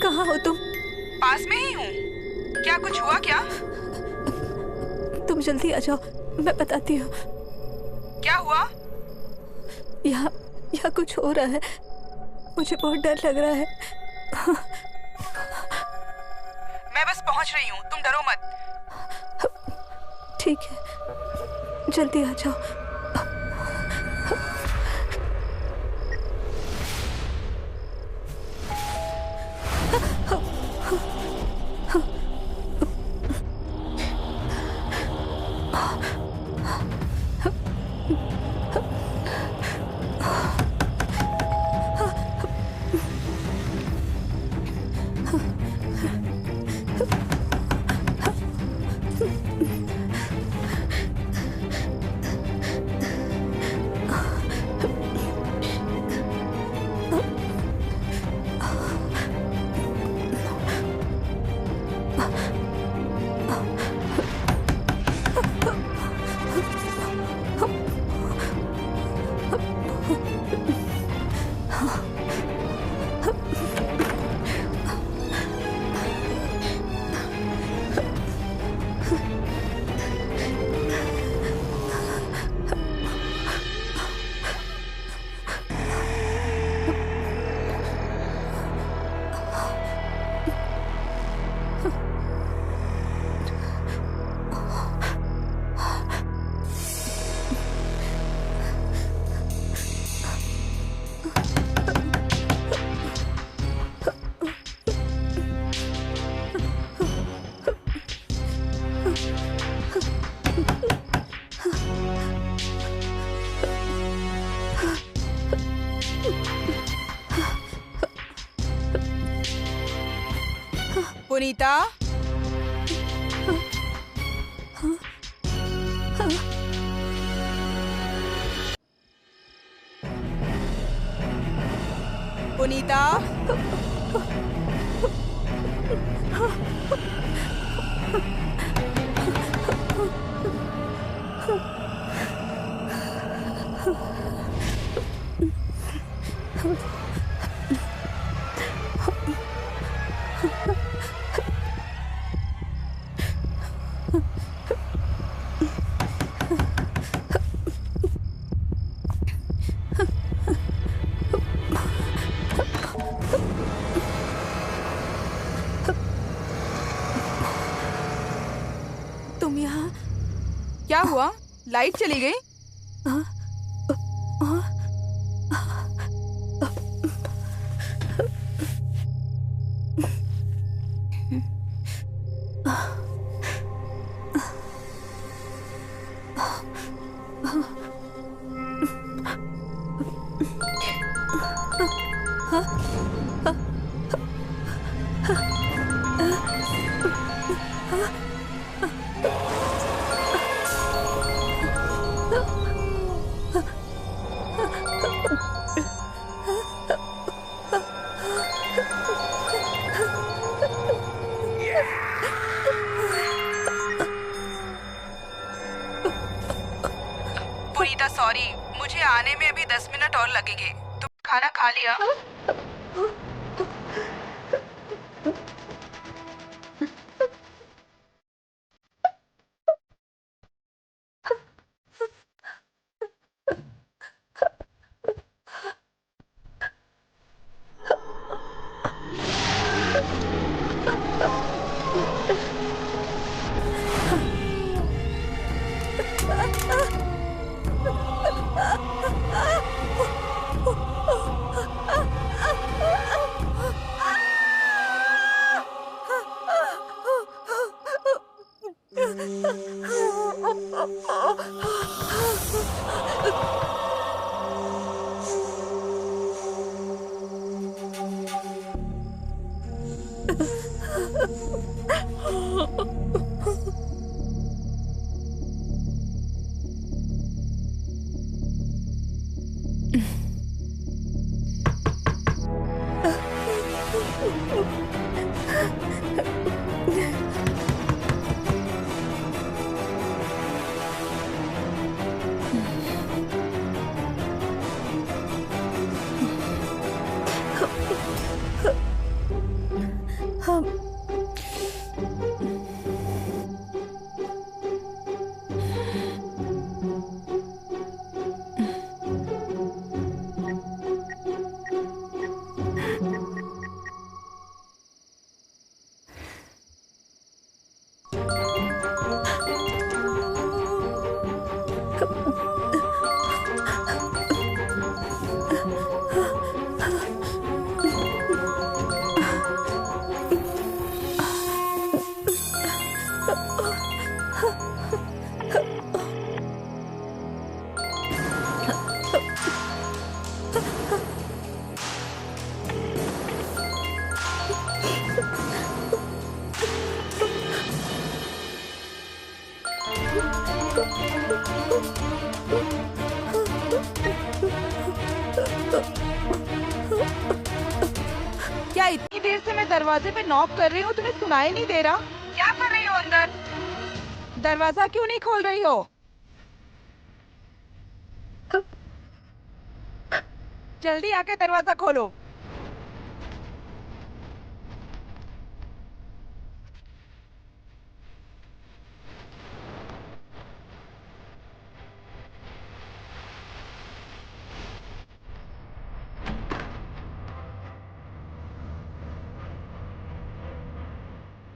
कहाँ हो तुम?
पास में ही हूँ। क्या कुछ हुआ क्या?
तुम जल्दी आ जाओ, मैं बताती हूँ।
क्या हुआ?
यहाँ कुछ हो रहा है, मुझे बहुत डर लग रहा है।
मैं बस पहुँच रही हूँ, तुम डरो मत।
ठीक है, जल्दी आ जाओ।
पुनीता, पुनीता,
तुम यहाँ?
क्या हुआ? लाइट चली गई? पुनीता सॉरी, मुझे आने में अभी 10 मिनट और लगेंगे। तुम खाना खा लिया? क्या इतनी देर से मैं दरवाजे पे नॉक कर रही हूँ, तुम्हें सुनाई नहीं दे रहा? क्या कर रही हो अंदर? दरवाजा क्यों नहीं खोल रही हो? जल्दी आके दरवाजा खोलो।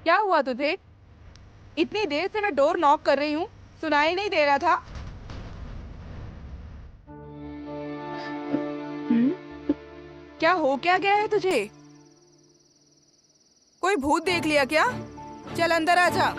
क्या हुआ तुझे? इतनी देर से मैं डोर नॉक कर रही हूँ, सुनाई नहीं दे रहा था? क्या हो क्या गया है तुझे? कोई भूत देख लिया क्या? चल अंदर आ जा।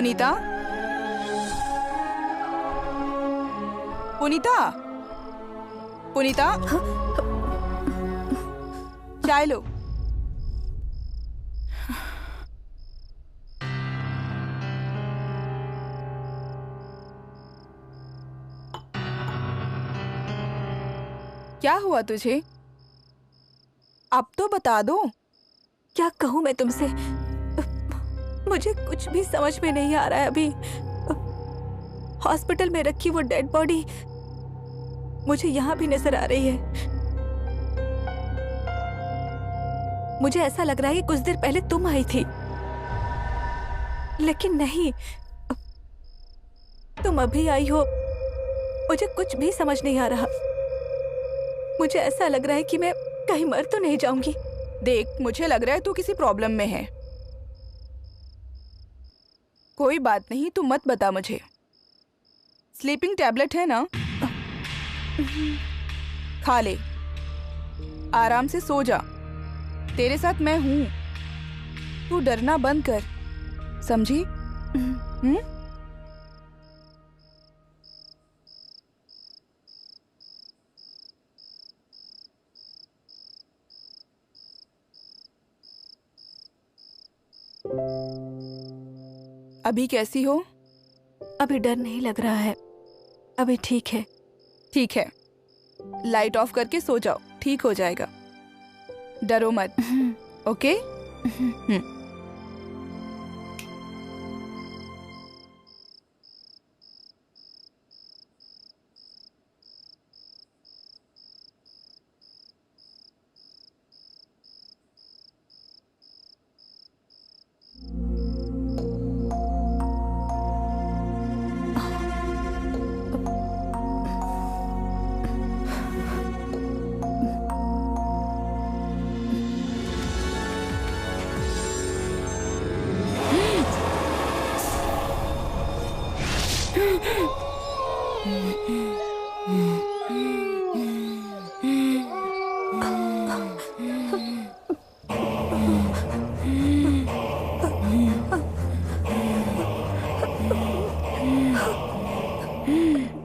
पुनीता, पुनीता, पुनीता, चाय लो। क्या हुआ तुझे? अब तो बता दो।
क्या कहूँ मैं तुमसे, मुझे कुछ भी समझ में नहीं आ रहा है। अभी हॉस्पिटल में रखी वो डेड बॉडी मुझे यहाँ भी नजर आ रही है। मुझे ऐसा लग रहा है कि कुछ देर पहले तुम आई थी, लेकिन नहीं, तुम अभी आई हो। मुझे कुछ भी समझ नहीं आ रहा। मुझे ऐसा लग रहा है कि मैं कहीं मर तो नहीं जाऊंगी।
देख, मुझे लग रहा है तू किसी प्रॉब्लम में है। कोई बात नहीं, तू मत बता मुझे। स्लीपिंग टैबलेट है ना, खा ले, आराम से सो जा। तेरे साथ मैं हूं, तू डरना बंद कर, समझी? अभी कैसी हो?
अभी डर नहीं लग रहा है, अभी ठीक है।
ठीक है, लाइट ऑफ करके सो जाओ, ठीक हो जाएगा। डरो मत, ओके?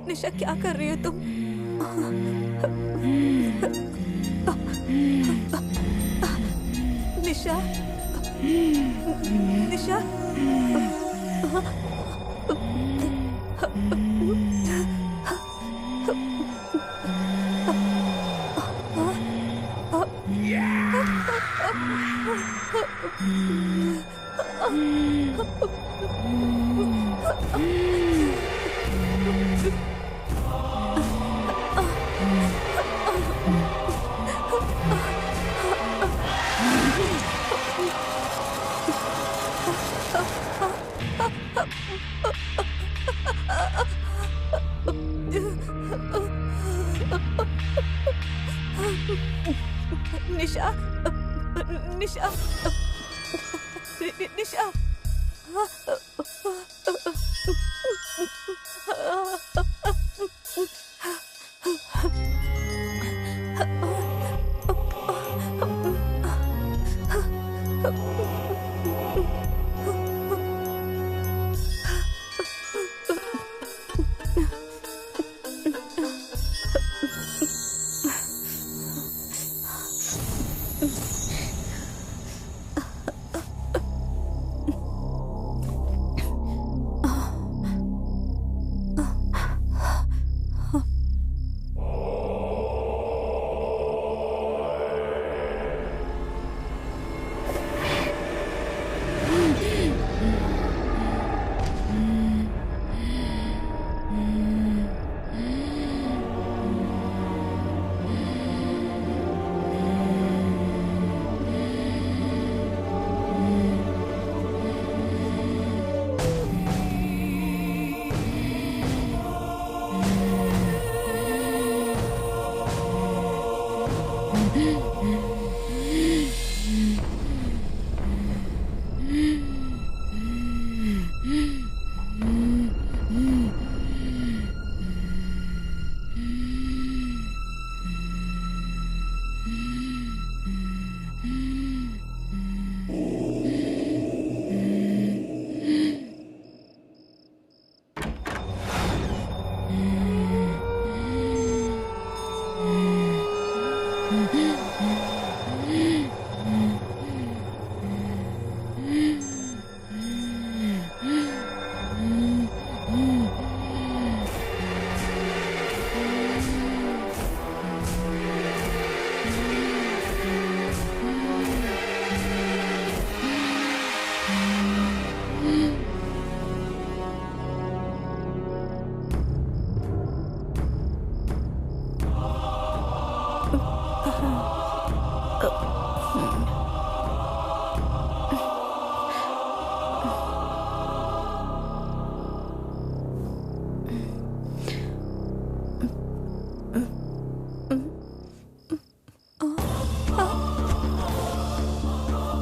निशा, क्या कर रही हो तुम? निशा, निशा, निशा, निशा, निशा,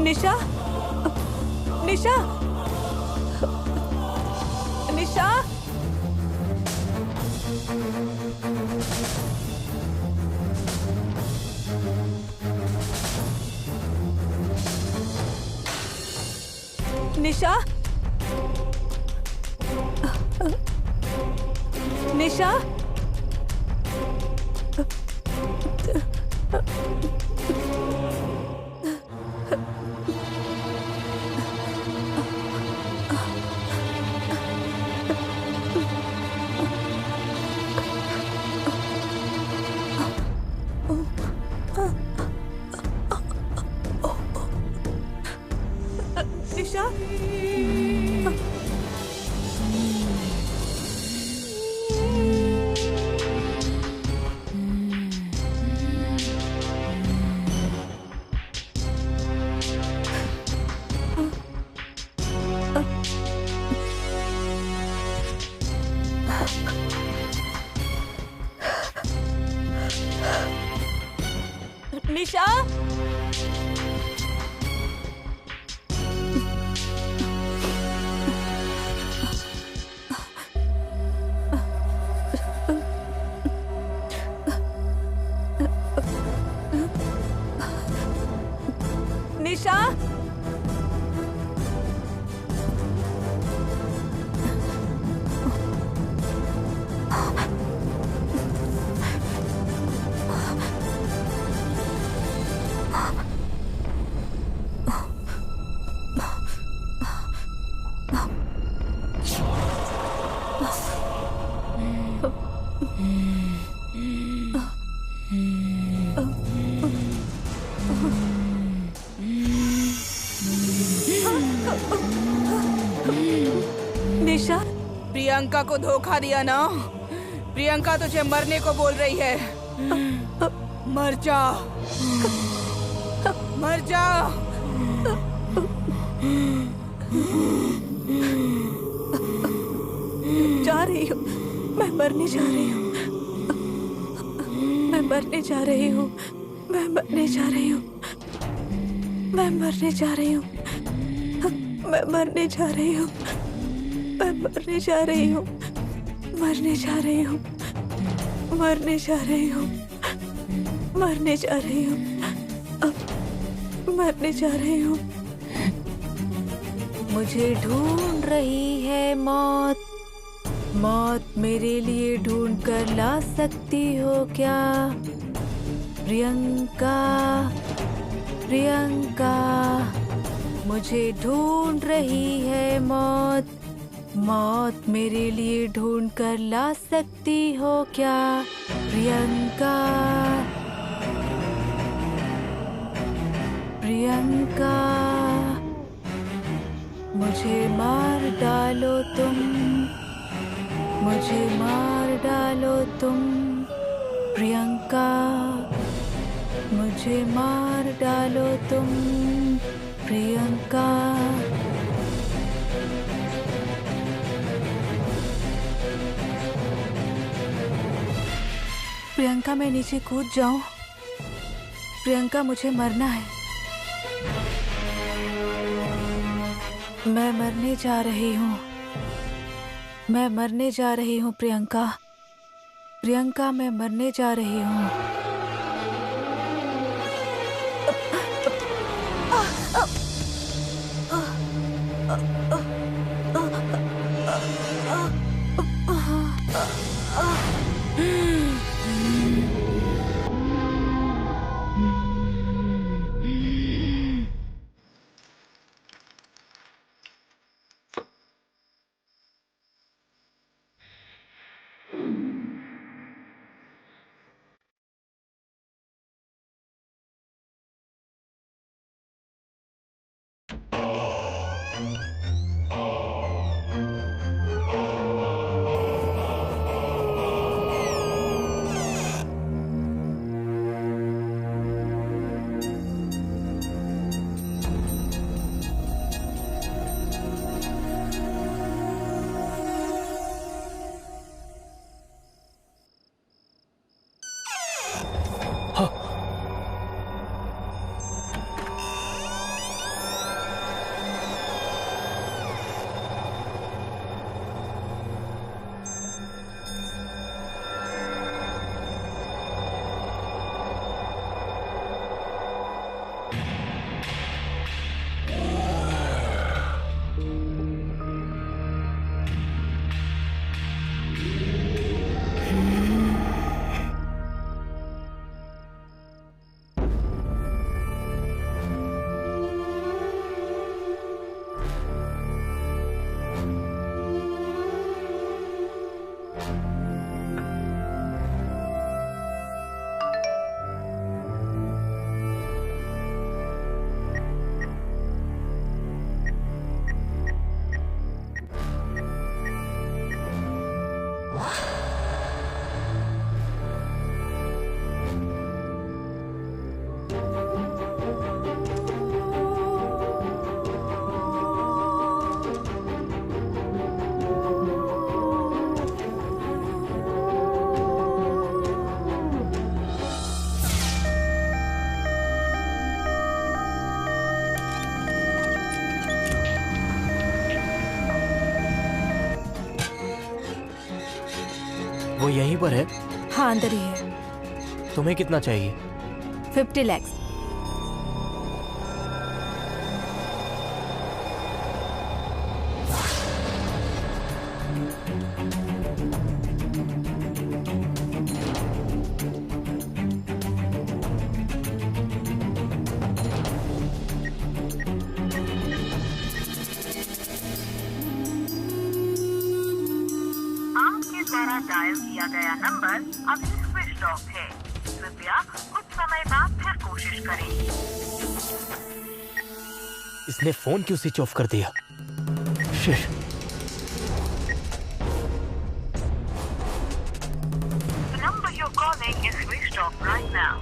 निशा, निशा, निशा, निशा, निशा, निशा, निशा, निशा, निशा,
प्रियंका को धोखा दिया ना। प्रियंका तुझे मरने को बोल रही है। मर जा, मर जा।
जा रही हूँ, मैं मरने जा रही हूँ, मैं मरने जा रही हूँ, मैं मरने जा रही हूँ, मैं मरने जा रही हूँ, मैं मरने जा रही हूँ, मैं मरने जा रही हूँ, मरने जा रही हूँ, मरने जा रही हूँ, मरने जा रही हूँ, मरने जा रही हूँ। मुझे ढूंढ रही है मौत, मौत मेरे लिए ढूंढ कर ला सकती हो क्या? प्रियंका, प्रियंका, मुझे ढूंढ रही है मौत, मौत मेरे लिए ढूंढ कर ला सकती हो क्या? प्रियंका, प्रियंका, मुझे मार डालो तुम, मुझे मार डालो तुम, प्रियंका, मुझे मार डालो तुम, प्रियंका। प्रियंका, मैं नीचे कूद जाऊं? प्रियंका, मुझे मरना है, मैं मरने जा रही हूँ, मैं मरने जा रही हूँ प्रियंका, प्रियंका, मैं मरने जा रही हूँ।
वो यहीं पर है?
हाँ, अंदर ही है।
तुम्हें कितना चाहिए?
50 लाख।
द्वारा डायल किया गया नंबर अभी स्विच ऑफ है। कृपया कुछ समय बाद फिर कोशिश करें।
इसने फोन क्यों स्विच ऑफ कर दिया? Shit.
The number you're calling is switched off right now.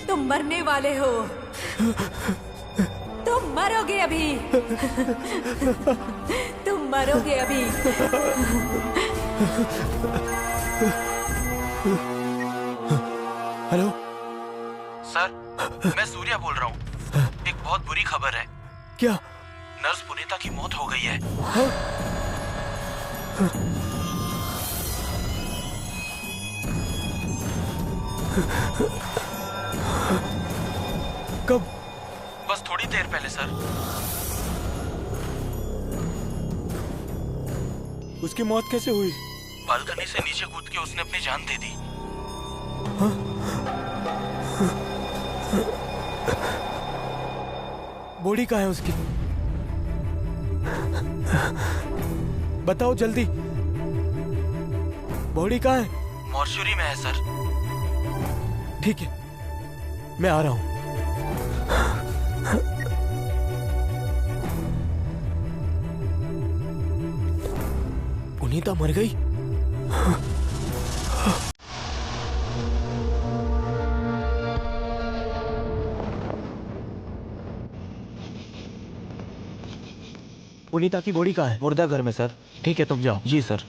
तुम मरने वाले हो। तुम मरोगे अभी। तुम मरोगे अभी।
हेलो सर, मैं सूर्या बोल रहा हूँ। एक बहुत बुरी खबर है।
क्या?
नर्स पुनीता की मौत हो गई है।
कब?
बस थोड़ी देर पहले सर।
उसकी मौत कैसे हुई?
बालकनी से नीचे कूद के उसने अपनी जान दे दी।
बॉडी कहाँ है उसकी? बताओ जल्दी। बॉडी कहाँ है?
मॉर्चुरी में है सर।
ठीक है, मैं आ रहा हूं। पुनीता मर गई? पुनीता की बॉडी कहाँ है?
मुर्दा घर में सर।
ठीक है, तुम जाओ।
जी सर।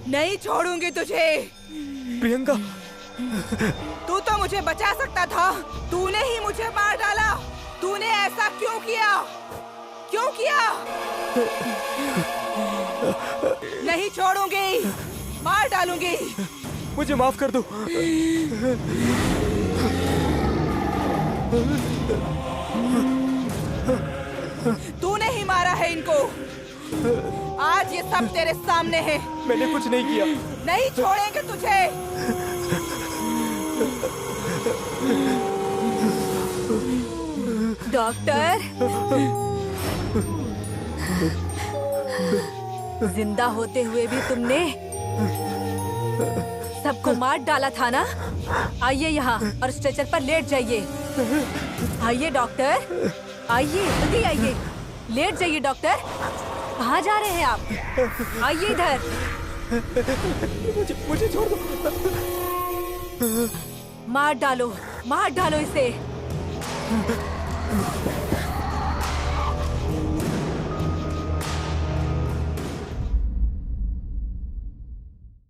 नहीं छोड़ूंगी तुझे।
प्रियंका,
तू तो मुझे बचा सकता था, तूने ही मुझे मार डाला। तूने ऐसा क्यों किया? क्यों किया? नहीं छोड़ूंगी, मार डालूंगी।
मुझे माफ कर दो।
तूने ही मारा है इनको। आज ये सब तेरे सामने है।
मैंने कुछ नहीं किया।
नहीं छोड़ेंगे तुझे।
डॉक्टर, जिंदा होते हुए भी तुमने सबको मार डाला था ना? आइए यहाँ और स्ट्रेचर पर लेट जाइए। आइए डॉक्टर, आइए जल्दी आइए। लेट जाइए डॉक्टर। कहाँ जा रहे हैं आप? आइए इधर।
मुझे छोड़ दो।
मार डालो इसे।